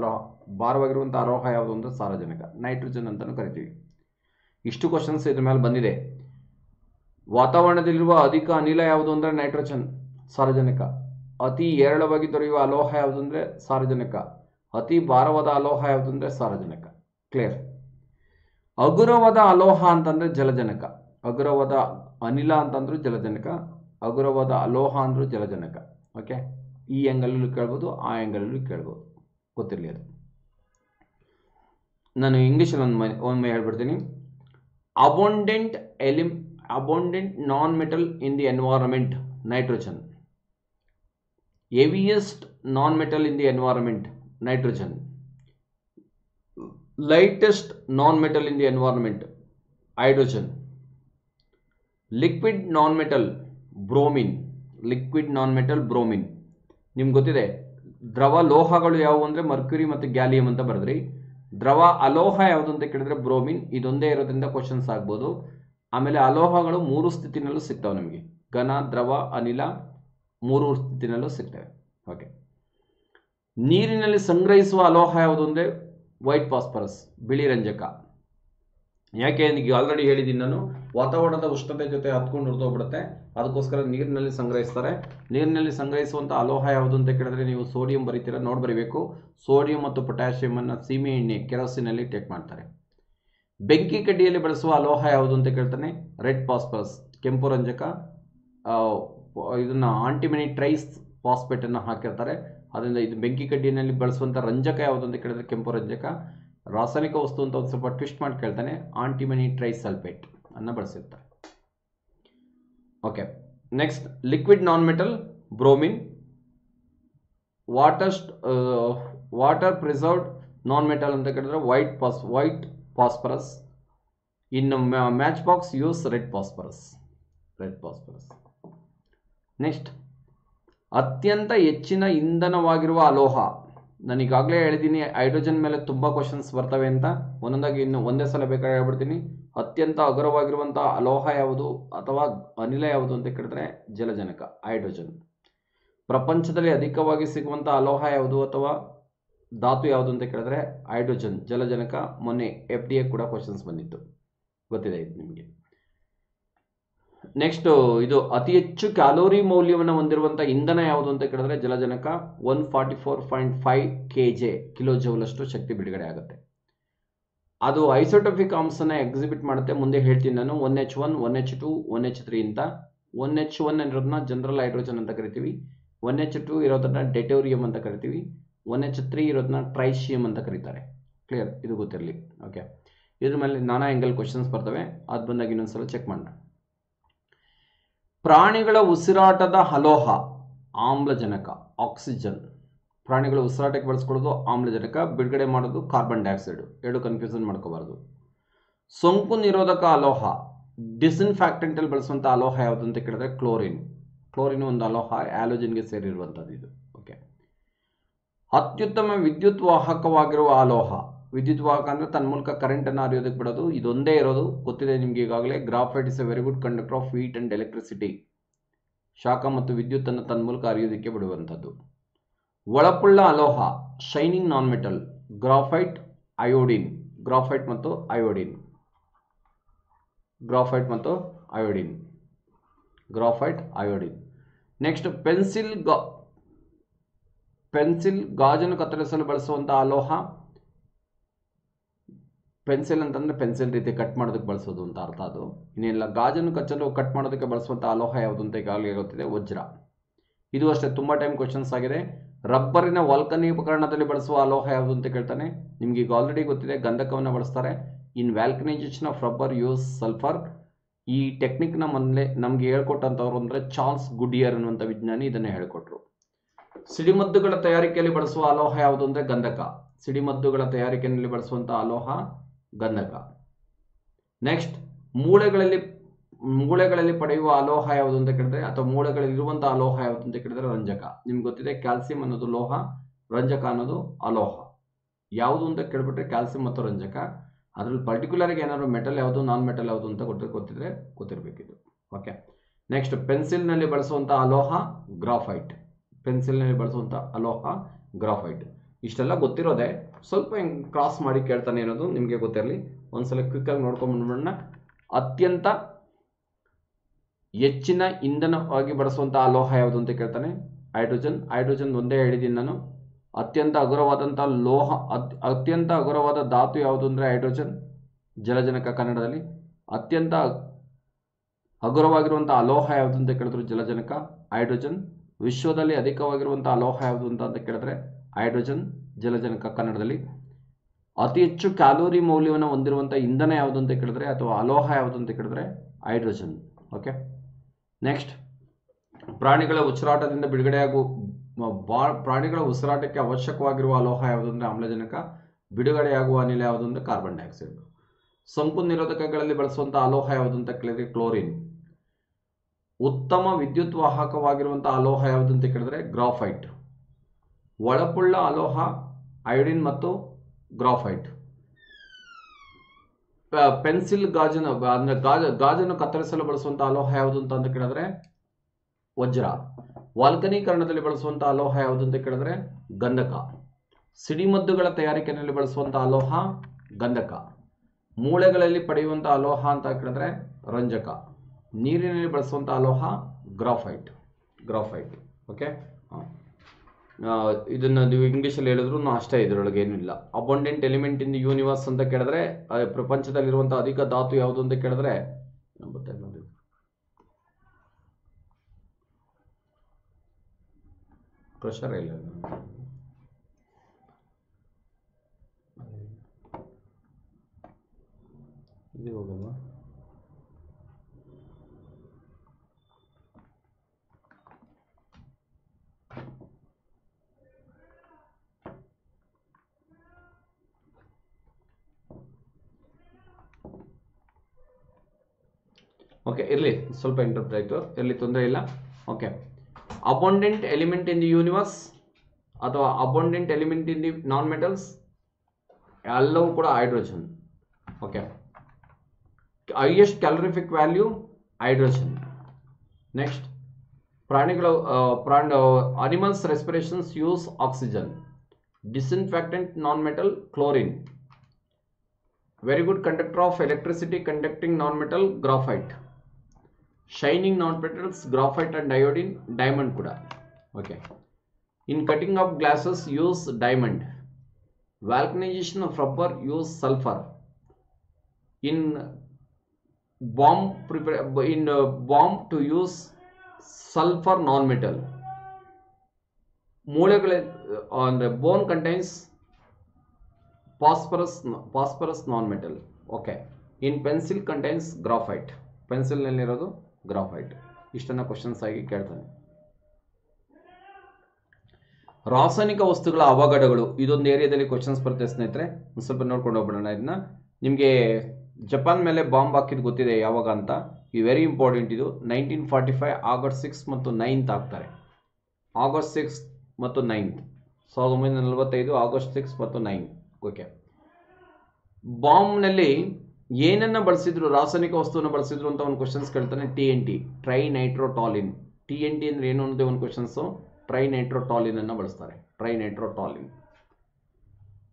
ಅಲೋಹ ಯಾವುದು ಅಂದ್ರೆ ಸಾರಜನಕ, ನೈಟ್ರೋಜನ್ ಅಂತಾನು ಕರಿತೀವಿ. ಇಷ್ಟು ಕ್ವಶನ್ಸ್ ಇದ್ರ ಮೇಲೆ ಬಂದಿದೆ. ವಾತಾವರಣದಲ್ಲಿರುವ ಅಧಿಕ ಅನಿಲ ಯಾವುದು ಅಂದ್ರೆ ನೈಟ್ರೋಜನ್, ಸಾರಜನಕ. ಅತಿ ಏರಳವಾಗಿ ದೊರೆಯುವ ಅಲೋಹ ಯಾವುದು ಅಂದ್ರೆ ಸಾರಜನಕ. ಅತಿ ಭಾರವಾದ ಅಲೋಹ ಯಾವುದು ಅಂದ್ರೆ ಸಾರಜನಕ. ಕ್ಲಿಯರ್. ಹಗುರವಾದ ಅಲೋಹ ಅಂತಂದ್ರೆ ಜಲಜನಕ. ಹಗುರವಾದ ಅನಿಲ ಅಂತಂದ್ರೂ ಜಲಜನಕ, ಹಗುರವಾದ ಅಲೋಹ ಅಂದ್ರೂ ಜಲಜನಕ. ಓಕೆ, ಈ ಆ್ಯಂಗಲಲ್ಲೂ ಕೇಳ್ಬೋದು, ಆ ಆ್ಯಂಗಲಲ್ಲೂ ಕೇಳ್ಬೋದು, ಗೊತ್ತಿರಲಿ ಅದು. ನಾನು ಇಂಗ್ಲೀಷಲ್ಲಿ ಒಮ್ಮೆ ಹೇಳ್ಬಿಡ್ತೀನಿ. Abundant non metal in the environment nitrogen. heaviest non-metal in the environment nitrogen. Lightest non-metal in the environment hydrogen. Liquid non-metal bromine. Liquid non-metal bromine. ನಿಮ್ಗೆ ಗೊತ್ತಿದೆ ದ್ರವ ಲೋಹಗಳು ಯಾವುವು ಅಂದ್ರೆ ಮರ್ಕ್ಯುರಿ ಮತ್ತು ಗ್ಯಾಲಿಯಂ ಅಂತ ಬರೆದ್ರಿ. ದ್ರವ ಅಲೋಹ ಯಾವುದು ಅಂತ ಕೇಳಿದ್ರೆ ಬ್ರೋಮಿನ್. ಇದೊಂದೇ ಇರೋದ್ರಿಂದ ಕ್ವಶನ್ಸ್ ಆಗ್ಬೋದು. ಆಮೇಲೆ ಅಲೋಹಗಳು 3 ಸ್ಥಿತಿನಲ್ಲೂ ಸಿಗ್ತಾವೆ ನಿಮಗೆ, ಘನ, ದ್ರವ, ಅನಿಲ, 3 ಸ್ಥಿತಿನಲ್ಲೂ ಸಿಗ್ತವೆ. ಓಕೆ, ನೀರಿನಲ್ಲಿ ಸಂಗ್ರಹಿಸುವ ಅಲೋಹ ಯಾವುದು ಅಂದರೆ ವೈಟ್ ಫಾಸ್ಫರಸ್, ಬಿಳಿ ರಂಜಕ. ಯಾಕೆ ಈಗ ಆಲ್ರೆಡಿ ಹೇಳಿದ್ದೀನಿ ನಾನು, ವಾತಾವರಣದ ಉಷ್ಣತೆ ಜೊತೆ ಹತ್ಕೊಂಡು ಹೊರಟೋಗ್ಬಿಡುತ್ತೆ, ಅದಕ್ಕೋಸ್ಕರ ನೀರಿನಲ್ಲಿ ಸಂಗ್ರಹಿಸ್ತಾರೆ. ನೀರಿನಲ್ಲಿ ಸಂಗ್ರಹಿಸುವಂಥ ಅಲೋಹ ಯಾವುದು ಅಂತ ಕೇಳಿದ್ರೆ ನೀವು ಸೋಡಿಯಂ ಬರೀತೀರ, ನೋಡಿ ಬರೀಬೇಕು. ಸೋಡಿಯಂ ಮತ್ತು ಪೊಟ್ಯಾಷಿಯಂ ಅನ್ನು ಸೀಮೆ ಎಣ್ಣೆ ಕೆರೋಸಿನಲ್ಲಿ ಟೇಕ್ ಮಾಡ್ತಾರೆ. ಬೆಂಕಿ ಕಡ್ಡಿಯಲ್ಲಿ ಬಳಸುವ ಅಲೋಹ ಯಾವುದು ಅಂತ ಕೇಳ್ತಾನೆ, ರೆಡ್ ಫಾಸ್ಫರಸ್, ಕೆಂಪು ರಂಜಕ. ಇದನ್ನ ಆಂಟಿಮನಿ ಟ್ರೈಸ್ ಫಾಸ್ಫೇಟ್ ಅನ್ನು ಹಾಕಿರ್ತಾರೆ. ಅದರಿಂದ ಇದು ಬೆಂಕಿ ಕಡ್ಡಿನಲ್ಲಿ ಬಳಸುವಂಥ ರಂಜಕ ಯಾವುದು ಅಂತ ಕೇಳಿದ್ರೆ ಕೆಂಪು ರಂಜಕ. ರಾಸಾಯನಿಕ ವಸ್ತು ಅಂತ ಒಂದು ಸ್ವಲ್ಪ ಟ್ವಿಸ್ಟ್ ಮಾಡಿ ಕೇಳ್ತಾನೆ, ಆಂಟಿಮನಿ ಟ್ರೈಸಲ್ಫೇಟ್ ಅನ್ನು ಬಳಸಿರ್ತಾರೆ. Okay, next liquid non metal bromine. Water preserved non metal ಅಂತ ಕೇಳಿದ್ರೆ ವೈಟ್ ಫಾಸ್ಫರಸ್. ಇನ್ನು match box use red phosphorus. Next ಅತ್ಯಂತ ಹೆಚ್ಚಿನ ಇಂಧನವಾಗಿರುವ ಅಲೋಹ. ನಾನು ಈಗಾಗಲೇ ಹೇಳಿದ್ದೀನಿ ಹೈಡ್ರೋಜನ್ ಮೇಲೆ ತುಂಬ ಕ್ವಶನ್ಸ್ ಬರ್ತವೆ ಅಂತ, ಒಂದೊಂದಾಗಿ ಇನ್ನು ಒಂದೇ ಸಲ ಬೇಕಾದ್ರೆ ಹೇಳ್ಬಿಡ್ತೀನಿ. ಅತ್ಯಂತ ಹಗುರವಾಗಿರುವಂತಹ ಅಲೋಹ ಯಾವುದು ಅಥವಾ ಅನಿಲ ಯಾವುದು ಅಂತ ಕೇಳಿದ್ರೆ ಜಲಜನಕ, ಹೈಡ್ರೋಜನ್. ಪ್ರಪಂಚದಲ್ಲಿ ಅಧಿಕವಾಗಿ ಸಿಗುವಂತಹ ಅಲೋಹ ಯಾವುದು ಅಥವಾ ಧಾತು ಯಾವುದು ಅಂತ ಕೇಳಿದ್ರೆ ಹೈಡ್ರೋಜನ್, ಜಲಜನಕ. ಮೊನ್ನೆ FDA ಕೂಡ ಕ್ವಶನ್ಸ್ ಬಂದಿತ್ತು, ಗೊತ್ತಿದೆ ಇದು ನಿಮಗೆ. ನೆಕ್ಸ್ಟ್ ಇದು ಅತಿ ಹೆಚ್ಚು ಕ್ಯಾಲೋರಿ ಮೌಲ್ಯವನ್ನು ಹೊಂದಿರುವಂಥ ಇಂಧನ ಯಾವುದು ಅಂತ ಕೇಳಿದ್ರೆ ಜಲಜನಕ. 144.5 kJ ಕಿಲೋ ಜೌಲಷ್ಟು ಶಕ್ತಿ ಬಿಡುಗಡೆ ಆಗುತ್ತೆ. ಅದು ಐಸೋಟೋಪಿಕ್ ಆಮ್ಸನ್ನ ಎಕ್ಸಿಬಿಟ್ ಮಾಡುತ್ತೆ, ಮುಂದೆ ಹೇಳ್ತೀನಿ ನಾನು. 1H1, 1H2, 1H3 ಅಂತ. 1H1 ಇರೋದನ್ನ ಜನರಲ್ ಹೈಡ್ರೋಜನ್ ಅಂತ ಕರಿತೀವಿ. 1H2 ಇರೋದನ್ನ ಡೆಟೋರಿಯಂ ಅಂತ ಕರಿತೀವಿ. 1H3 ಇರೋದನ್ನ ಟ್ರೈಶಿಯಂ ಅಂತ ಕರೀತಾರೆ. ಕ್ಲಿಯರ್, ಇದು ಗೊತ್ತಿರಲಿ. ಓಕೆ, ಇದ್ರ ಮೇಲೆ ನಾನಾ ಆ್ಯಂಗಲ್ ಕ್ವಶನ್ಸ್ ಬರ್ತವೆ, ಅದು ಬಂದಾಗ ಇನ್ನೊಂದ್ಸಲ ಚೆಕ್ ಮಾಡೋಣ. ಪ್ರಾಣಿಗಳ ಉಸಿರಾಟದ ಅಲೋಹ ಆಮ್ಲಜನಕ, ಆಕ್ಸಿಜನ್. ಪ್ರಾಣಿಗಳ ಉಸಿರಾಟಕ್ಕೆ ಬಳಸ್ಕೊಳ್ಳೋದು ಆಮ್ಲಜನಕ, ಬಿಡುಗಡೆ ಮಾಡೋದು ಕಾರ್ಬನ್ ಡೈಆಕ್ಸೈಡ್. ಎರಡು ಕನ್ಫ್ಯೂಷನ್ ಮಾಡ್ಕೋಬಾರ್ದು. ಸೋಂಕು ನಿರೋಧಕ ಅಲೋಹ, ಡಿಸ್ಇನ್ಫ್ಯಾಕ್ಟೆಂಟ್ ಅಲ್ಲಿ ಬಳಸುವಂಥ ಅಲೋಹ ಯಾವುದು ಅಂತ ಕೇಳಿದ್ರೆ ಕ್ಲೋರಿನ್. ಕ್ಲೋರಿನ್ ಒಂದು ಅಲೋಹ, ಹ್ಯಾಲೋಜನ್ಗೆ ಸೇರಿರುವಂಥದ್ದು ಇದು. ಓಕೆ, ಅತ್ಯುತ್ತಮ ವಿದ್ಯುತ್ ವಾಹಕವಾಗಿರುವ ಅಲೋಹ. ವಿದ್ಯುತ್ ವಾಹಕ ಅಂದರೆ ತನ್ನ ಮೂಲಕ ಕರೆಂಟನ್ನು ಹರಿಯೋದಕ್ಕೆ ಬಿಡೋದು. ಇದೊಂದೇ ಇರೋದು, ಗೊತ್ತಿದೆ ನಿಮಗೆ ಈಗಾಗಲೇ. Graphite is a very good conductor of heat and electricity. ಶಾಖ ಮತ್ತು ವಿದ್ಯುತ್ತನ್ನು ತನ್ನ ಮೂಲಕ ಹರಿಯೋದಕ್ಕೆ ಬಿಡುವಂಥದ್ದು. ಒಳಪುಳ್ಳ ಅಲೋಹ, shining non metal, graphite, iodine. Graphite ಮತ್ತು ಅಯೋಡಿನ್. ನೆಕ್ಸ್ಟ್ ಪೆನ್ಸಿಲ್ ಗಾಜನ್ನು ಕತ್ತರಿಸಲು ಬಳಸುವಂತಹ ಅಲೋಹ. ಪೆನ್ಸಿಲ್ ಅಂತಂದ್ರೆ ಪೆನ್ಸಿಲ್ ರೀತಿ ಕಟ್ ಮಾಡೋದಕ್ಕೆ ಬಳಸೋದು ಅಂತ ಅರ್ಥ. ಅದು ಇನ್ನೇನಿಲ್ಲ. ಗಾಜನ್ನು ಕಟ್ ಮಾಡೋದಕ್ಕೆ ಬಳಸುವಂಥ ಅಲೋಹ ಯಾವುದು ಅಂತ ಈಗಾಗಲೇ ಗೊತ್ತಿದೆ, ವಜ್ರ. ಇದು ಅಷ್ಟೇ, ತುಂಬ ಟೈಮ್ ಕ್ವಶನ್ಸ್ ಆಗಿದೆ. ರಬ್ಬರಿನ ವಾಲ್ಕನೀಕರಣದಲ್ಲಿ ಬಳಸುವ ಅಲೋಹ ಯಾವುದು ಅಂತ ಕೇಳ್ತಾನೆ. ನಿಮ್ಗೆ ಈಗ ಆಲ್ರೆಡಿ ಗೊತ್ತಿದೆ, ಗಂಧಕವನ್ನು ಬಳಸ್ತಾರೆ. ಇನ್ ವ್ಯಾಲ್ಕನೈಸೇಷನ್ ಆಫ್ ರಬ್ಬರ್ ಯೂಸ್ ಸಲ್ಫರ್. ಈ ಟೆಕ್ನಿಕ್ನ ಮೊದಲೇ ನಮಗೆ ಹೇಳ್ಕೊಟ್ಟಂಥವ್ರು ಅಂದರೆ ಚಾರ್ಲ್ಸ್ ಗುಡಿಯರ್ ಅನ್ನುವಂಥ ವಿಜ್ಞಾನಿ ಇದನ್ನು ಹೇಳಿಕೊಟ್ರು. ಸಿಡಿಮದ್ದುಗಳ ತಯಾರಿಕೆಯಲ್ಲಿ ಬಳಸುವ ಅಲೋಹ ಯಾವುದು ಅಂದರೆ ಗಂಧಕ. ಸಿಡಿಮದ್ದುಗಳ ತಯಾರಿಕೆಯಲ್ಲಿ ಬಳಸುವಂಥ ಅಲೋಹ ಗಂಧಕ. ನೆಕ್ಸ್ಟ್ ಮೂಳೆಗಳಲ್ಲಿ ಪಡೆಯುವ ಅಲೋಹ ಯಾವುದು ಅಂತ ಕೇಳಿದ್ರೆ, ಅಥವಾ ಮೂಳೆಗಳಲ್ಲಿ ಇರುವಂತಹ ಅಲೋಹ ಯಾವುದು ಅಂತ ಕೇಳಿದ್ರೆ ರಂಜಕ. ನಿಮ್ಗೆ ಗೊತ್ತಿದೆ ಕ್ಯಾಲ್ಸಿಯಂ ಅನ್ನೋದು ಲೋಹ, ರಂಜಕ ಅನ್ನೋದು ಅಲೋಹ. ಯಾವುದು ಅಂತ ಕೇಳ್ಬಿಟ್ರೆ ಕ್ಯಾಲ್ಸಿಯಂ ಮತ್ತು ರಂಜಕ. ಅದ್ರಲ್ಲಿ ಪರ್ಟಿಕ್ಯುಲರ್ ಆಗಿ ಏನಾದ್ರು ಮೆಟಲ್ ಯಾವುದು ನಾನ್ ಮೆಟಲ್ ಯಾವುದು ಅಂತ ಗೊತ್ತಿದ್ರೆ ಗೊತ್ತಿರಬೇಕಿದು. ಓಕೆ. ನೆಕ್ಸ್ಟ್ ಪೆನ್ಸಿಲ್ನಲ್ಲಿ ಬಳಸುವಂಥ ಅಲೋಹ ಗ್ರಾಫೈಟ್. ಪೆನ್ಸಿಲ್ನಲ್ಲಿ ಬಳಸುವಂಥ ಅಲೋಹ ಗ್ರಾಫೈಟ್. ಇಷ್ಟೆಲ್ಲ ಗೊತ್ತಿರೋದೆ, ಸ್ವಲ್ಪ ಹಿಂಗೆ ಕ್ರಾಸ್ ಮಾಡಿ ಕೇಳ್ತಾನೆ ಇರೋದು ನಿಮಗೆ ಗೊತ್ತಿರಲಿ. ಒಂದ್ಸಲ ಕ್ವಿಕ್ಕಾಗಿ ನೋಡ್ಕೊಂಡ್ಬಿಡೋಣ. ಅತ್ಯಂತ ಹೆಚ್ಚಿನ ಇಂಧನವಾಗಿ ಬಳಸುವಂಥ ಅಲೋಹ ಯಾವುದು ಅಂತ ಕೇಳ್ತಾನೆ, ಹೈಡ್ರೋಜನ್. ಹೈಡ್ರೋಜನ್ ಒಂದೇ ಹೇಳಿದ್ದೀನಿ ನಾನು. ಅತ್ಯಂತ ಹಗುರವಾದಂಥ ಅತ್ಯಂತ ಹಗುರವಾದ ಧಾತು ಯಾವುದು ಅಂದರೆ ಹೈಡ್ರೋಜನ್, ಜಲಜನಕ ಕನ್ನಡದಲ್ಲಿ. ಅತ್ಯಂತ ಹಗುರವಾಗಿರುವಂಥ ಅಲೋಹ ಯಾವುದು ಅಂತ ಕೇಳಿದ್ರು ಜಲಜನಕ, ಹೈಡ್ರೋಜನ್. ವಿಶ್ವದಲ್ಲಿ ಅಧಿಕವಾಗಿರುವಂಥ ಅಲೋಹ ಯಾವುದು ಅಂತ ಕೇಳಿದ್ರೆ ಹೈಡ್ರೋಜನ್, ಜಲಜನಕ ಕನ್ನಡದಲ್ಲಿ. ಅತಿ ಹೆಚ್ಚು ಕ್ಯಾಲೋರಿ ಮೌಲ್ಯವನ್ನು ಹೊಂದಿರುವಂಥ ಇಂಧನ ಯಾವುದು ಅಂತ ಕೇಳಿದ್ರೆ ಅಥವಾ ಅಲೋಹ ಯಾವುದು ಅಂತ ಕೇಳಿದ್ರೆ ಹೈಡ್ರೋಜನ್. ಓಕೆ. ನೆಕ್ಸ್ಟ್ ಪ್ರಾಣಿಗಳ ಉಸಿರಾಟದಿಂದ ಪ್ರಾಣಿಗಳ ಉಸಿರಾಟಕ್ಕೆ ಅವಶ್ಯಕವಾಗಿರುವ ಅಲೋಹ ಯಾವುದು ಅಂದರೆ ಆಮ್ಲಜನಕ. ಬಿಡುಗಡೆಯಾಗುವ ಅನಿಲ ಯಾವುದು ಅಂದರೆ ಕಾರ್ಬನ್ ಡೈಆಕ್ಸೈಡ್. ಸೋಂಕು ನಿರೋಧಕಗಳಲ್ಲಿ ಬಳಸುವಂಥ ಅಲೋಹ ಯಾವುದು ಅಂತ ಕೇಳಿದ್ರೆ ಕ್ಲೋರಿನ್. ಉತ್ತಮ ವಿದ್ಯುತ್ ವಾಹಕವಾಗಿರುವಂಥ ಅಲೋಹ ಯಾವುದು ಅಂತ ಕೇಳಿದ್ರೆ ಗ್ರಾಫೈಟ್. ಒಳಪುಳ್ಳ ಅಲೋಹ ಐಡಿನ್ ಮತ್ತು ಗ್ರಾಫೈಟ್. ಪೆನ್ಸಿಲ್ ಗಾಜನ್ನು ಕತ್ತರಿಸಲು ಬಳಸುವಂಥ ಅಲೋಹ ಯಾವುದು ಅಂತ ಕೇಳಿದ್ರೆ ವಜ್ರ. ವಾಲ್ಕನೀಕರಣದಲ್ಲಿ ಬಳಸುವಂಥ ಅಲೋಹ ಯಾವುದು ಅಂತ ಕೇಳಿದ್ರೆ ಗಂಧಕ. ಸಿಡಿಮದ್ದುಗಳ ತಯಾರಿಕೆಯಲ್ಲಿ ಬಳಸುವಂಥ ಅಲೋಹ ಗಂಧಕ. ಮೂಳೆಗಳಲ್ಲಿ ಪಡೆಯುವಂಥ ಅಲೋಹ ಅಂತ ಕೇಳಿದ್ರೆ ರಂಜಕ. ನೀರಿನಲ್ಲಿ ಬಳಸುವಂಥ ಅಲೋಹ ಗ್ರಾಫೈಟ್. ಓಕೆ. ಇದನ್ನು ನೀವು ಇಂಗ್ಲೀಷಲ್ಲಿ ಹೇಳಿದ್ರು ಅಷ್ಟೇ, ಇದರೊಳಗೆ ಏನಿಲ್ಲ. Abundant element in the universe ಅಂತ ಕೇಳಿದ್ರೆ ಪ್ರಪಂಚದಲ್ಲಿರುವಂಥ ಅಧಿಕ ಧಾತು ಯಾವುದು ಅಂತ ಕೇಳಿದ್ರೆ ಪ್ರೆಷರ್ ಇಲ್ಲ. ಇದು ಹೋಗಲ್ವಾ? ಓಕೆ, ಇರಲಿ, ಸ್ವಲ್ಪ ಇಂಟರಪ್ಟ್ ಆಯಿತು, ಇರಲಿ, ತೊಂದರೆ ಇಲ್ಲ. Okay. Abundant element in the universe ಅಥವಾ abundant element in the non metals ಎಲ್ಲವೂ ಕೂಡ hydrogen. Okay. Highest calorific value hydrogen. Next animals respirations use oxygen. Disinfectant non metal chlorine. Very good conductor of electricity conducting non metal graphite. Shining non metals graphite and iodine, diamond ಕೂಡ. Okay. In cutting of glasses use diamond. Vulcanisation of rubber use sulphur. In bomb to use sulphur non metal. ಮೂಳೆಗಳ ಅಂದರೆ bone contains phosphorus non metal. Okay. In pencil contains graphite. ಪೆನ್ಸಿಲ್ನಲ್ಲಿರೋದು graphite. ಇಷ್ಟನ್ನ questions ಆಗಿ ಕೇಳ್ತಾನೆ. ರಾಸಾಯನಿಕ ವಸ್ತುಗಳ ಅವಘಡಗಳು, ಇದೊಂದು ಏರಿಯಾದಲ್ಲಿ ಕ್ವಶನ್ಸ್ ಬರುತ್ತೆ ಸ್ನೇಹಿತರೆ. ಒಂದು ಸ್ವಲ್ಪ ನೋಡ್ಕೊಂಡು ಹೋಗ್ಬಿಡೋಣ ಇದನ್ನ. ನಿಮಗೆ ಜಪಾನ್ ಮೇಲೆ ಬಾಂಬ್ ಹಾಕಿದ್ದು ಗೊತ್ತಿದೆ ಯಾವಾಗ ಅಂತ. ಈ ವೆರಿ ಇಂಪಾರ್ಟೆಂಟ್ ಇದು. 1945 ಆಗಸ್ಟ್ 6 ಮತ್ತು 9 ಆಗ್ತಾರೆ. ಆಗಸ್ಟ್ 6 ಮತ್ತು 9, 1945 ಆಗಸ್ಟ್ 6 ಮತ್ತು 9. ಓಕೆ. ಬಾಂಬ್ನಲ್ಲಿ ಏನನ್ನ ಬಳಸಿದ್ರು, ರಾಸಾಯನಿಕ ವಸ್ತುವನ್ನು ಬಳಸಿದ್ರು ಅಂತ ಒಂದು ಕ್ವಶನ್ಸ್ ಕೇಳ್ತಾನೆ. TNT, ಟ್ರೈನೈಟ್ರೋಟಾಲಿನ್. TNT ಅಂದ್ರೆ ಏನು ಅನ್ನೋದೇ ಒಂದು ಕ್ವಶನ್ಸು. ಟ್ರೈನೈಟ್ರೋಟಾಲಿನ್ ಅನ್ನು ಬಳಸ್ತಾರೆ. Trinitrotoluene.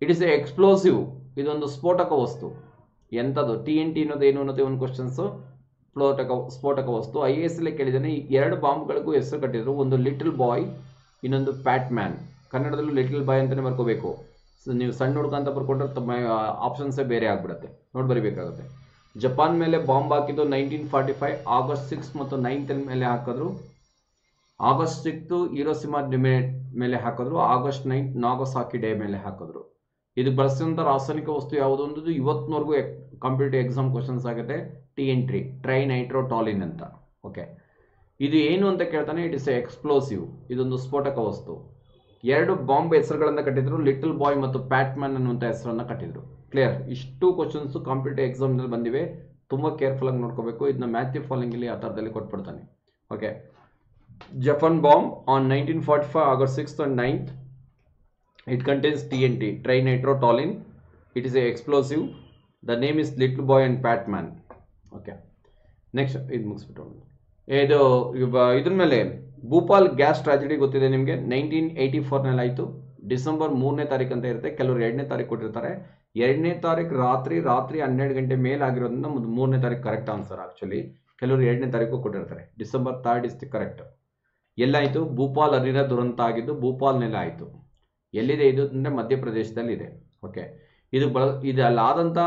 It is a explosive. ಇದೊಂದು ಸ್ಫೋಟಕ ವಸ್ತು. ಎಂಥದ್ದು TNT ಅನ್ನೋದು ಏನು ಅನ್ನೋದೇ ಒಂದು ಕ್ವಶನ್ಸು. ಸ್ಫೋಟಕ ವಸ್ತು. IAS ಅಲ್ಲೇ ಕೇಳಿದ್ದಾನೆ. ಎರಡು ಬಾಂಬ್ಗಳಿಗೂ ಹೆಸರು ಕಟ್ಟಿದ್ರು. ಒಂದು ಲಿಟಲ್ ಬಾಯ್, ಇನ್ನೊಂದು ಪ್ಯಾಟ್ ಮ್ಯಾನ್. ಕನ್ನಡದಲ್ಲೂ ಲಿಟಲ್ ಬಾಯ್ ಅಂತಲೇ ಬರ್ಕೋಬೇಕು. ನೀವು ಸಣ್ಣ ಹುಡುಗ ಅಂತ ಬರ್ಕೊಂಡ್ರೆ ಆಪ್ಷನ್ಸೇ ಬೇರೆ ಆಗ್ಬಿಡುತ್ತೆ, ನೋಡಿ ಬರಿಬೇಕಾಗುತ್ತೆ. ಜಪಾನ್ ಮೇಲೆ ಬಾಂಬ್ ಹಾಕಿದ್ದು 1945 ಆಗಸ್ಟ್ 6 ಮತ್ತು 9 ಮೇಲೆ ಹಾಕಿದ್ರು. ಆಗಸ್ಟ್ 6 ಹಿರೋಶಿಮಾ ಮೇಲೆ ಹಾಕಿದ್ರು. ಆಗಸ್ಟ್ 9 ನಾಗಸಾಕಿ ಡೇ ಮೇಲೆ ಹಾಕಿದ್ರು. ಇದು ಬಳಸಿದಂಥ ರಾಸಾಯನಿಕ ವಸ್ತು ಯಾವುದು ಅನ್ನೋದು ಇವತ್ತಿನವರೆಗೂ ಕಾಂಪಿಟೇಟಿವ್ ಎಕ್ಸಾಮ್ ಕ್ವಶನ್ಸ್ ಆಗುತ್ತೆ. TNT, ಟ್ರೈನೈಟ್ರೋಟಾಲಿನ್ ಅಂತ. ಓಕೆ. ಇದು ಏನು ಅಂತ ಕೇಳ್ತಾನೆ. It is a explosive. ಇದೊಂದು ಸ್ಫೋಟಕ ವಸ್ತು. 2 ಬಾಂಬ್ ಹೆಸರುಗಳನ್ನು ಕಟ್ಟಿದ್ರು, ಲಿಟಲ್ ಬಾಯ್ ಮತ್ತು ಪ್ಯಾಟ್ಮ್ಯಾನ್ ಅನ್ನುವಂಥ ಹೆಸರನ್ನು ಕಟ್ಟಿದ್ರು. ಕ್ಲಿಯರ್? ಇಷ್ಟು ಕ್ವಶನ್ಸ್ ಕಾಂಪಿಟೇಟಿವ್ ಎಕ್ಸಾಮ್ನಲ್ಲಿ ಬಂದಿವೆ. ತುಂಬ ಕೇರ್ಫುಲ್ ಆಗಿ ನೋಡ್ಕೋಬೇಕು. ಇದನ್ನ ಮ್ಯಾಥ್ಯೂ ಫಾಲೋಯಿಂಗ್ ಇಲ್ಲಿ ಆ ಥರದಲ್ಲಿ ಕೊಟ್ಬಿಡ್ತಾನೆ. Okay. Japan bomb on 1945 August 6th and 9th. It contains TNT, trinitrotoluene. It is a explosive. The name is Little Boy and Batman. Okay. Next, ಇದು ಮುಗಿಸ್ಬಿಟ್ಟು ಇದು ಇದ್ರ ಮೇಲೆ ಭೂಪಾಲ್ ಗ್ಯಾಸ್ ಟ್ರಾಜಿಡಿ ಗೊತ್ತಿದೆ ನಿಮಗೆ. 1984ನಲ್ಲಿ ಆಯಿತು. ಡಿಸೆಂಬರ್ 3ನೇ ತಾರೀಕು ಅಂತ ಇರುತ್ತೆ. ಕೆಲವರು 2ನೇ ತಾರೀಕು ಕೊಟ್ಟಿರ್ತಾರೆ. 2ನೇ ತಾರೀಕು ರಾತ್ರಿ 12 ಗಂಟೆ ಮೇಲೆ ಆಗಿರೋದ್ರಿಂದ 3ನೇ ತಾರೀಕು ಕರೆಕ್ಟ್ ಆನ್ಸರ್. ಆಕ್ಚುಲಿ ಕೆಲವರು 2ನೇ ತಾರೀಕು ಕೊಟ್ಟಿರ್ತಾರೆ. December 3rd is the correct. ಎಲ್ಲಾಯಿತು? ಭೂಪಾಲ್ ಅನಿಲ ದುರಂತ ಆಗಿದ್ದು ಭೂಪಾಲ್ನೆಲ್ಲ ಆಯಿತು. ಎಲ್ಲಿದೆ ಇದು ಅಂದರೆ ಮಧ್ಯಪ್ರದೇಶದಲ್ಲಿದೆ. ಓಕೆ. ಇದಲ್ಲಾದಂಥ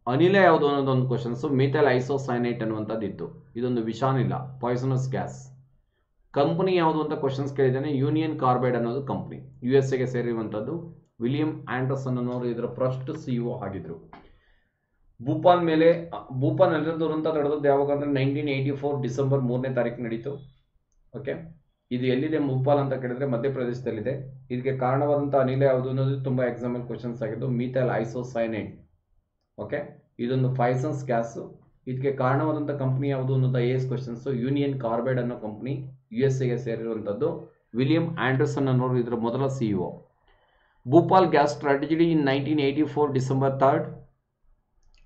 ಅನಿಲ ಯಾವುದು ಅನ್ನೋದೊಂದು ಕ್ವಶನ್ಸು. ಮಿಥೈಲ್ ಐಸೋಸೈನೇಟ್ ಅನ್ನುವಂಥದ್ದು ಇತ್ತು. ಇದೊಂದು ವಿಷಾನಿಲ, ಪಾಯ್ಸನಸ್ ಗ್ಯಾಸ್. ಕಂಪನಿ ಯಾವುದು ಅಂತ ಕ್ವಶನ್ಸ್ ಕೇಳಿದ್ದಾನೆ. ಯೂನಿಯನ್ ಕಾರ್ಬೈಡ್ ಅನ್ನೋದು ಕಂಪ್ನಿ, USA ಸೇರಿರುವಂಥದ್ದು. ವಿಲಿಯಂ ಆಂಡರ್ಸನ್ ಅನ್ನೋರು ಇದರ ಫಸ್ಟ್ CEO ಆಗಿದ್ರು. ಭೂಪಾಲ್ ಅನಿಲ ದುರಂತ ನಡೆದದ್ದು ಯಾವಾಗ ಅಂದರೆ 1984 ಡಿಸೆಂಬರ್ 3ನೇ ತಾರೀಕು ನಡೀತು. ಓಕೆ. ಇದು ಎಲ್ಲಿದೆ ಭೂಪಾಲ್ ಅಂತ ಕೇಳಿದ್ರೆ ಮಧ್ಯಪ್ರದೇಶದಲ್ಲಿದೆ. ಇದಕ್ಕೆ ಕಾರಣವಾದಂಥ ಅನಿಲ ಯಾವುದು ಅನ್ನೋದು ತುಂಬ ಎಕ್ಸಾಂಪಲ್ ಕ್ವಶನ್ಸ್ ಆಗಿದ್ದು ಮಿಥೈಲ್ ಐಸೋಸೈನೇಟ್. ಓಕೆ. ಇದೊಂದು ಪಾಯ್ಸನಸ್ ಗ್ಯಾಸು. ಇದಕ್ಕೆ ಕಾರಣವಾದಂಥ ಕಂಪ್ನಿ ಯಾವುದು ಅನ್ನೋದು AS ಕ್ವಶನ್ಸು. ಯೂನಿಯನ್ ಕಾರ್ಬೈಡ್ ಅನ್ನೋ ಕಂಪ್ನಿ, USA ಸೇರಿರುವಂಥದ್ದು. ವಿಲಿಯಂ ಆಂಡರ್ಸನ್ ಅನ್ನೋರು ಇದರ ಮೊದಲ CEO. Bhopal gas tragedy in 1984 December 3rd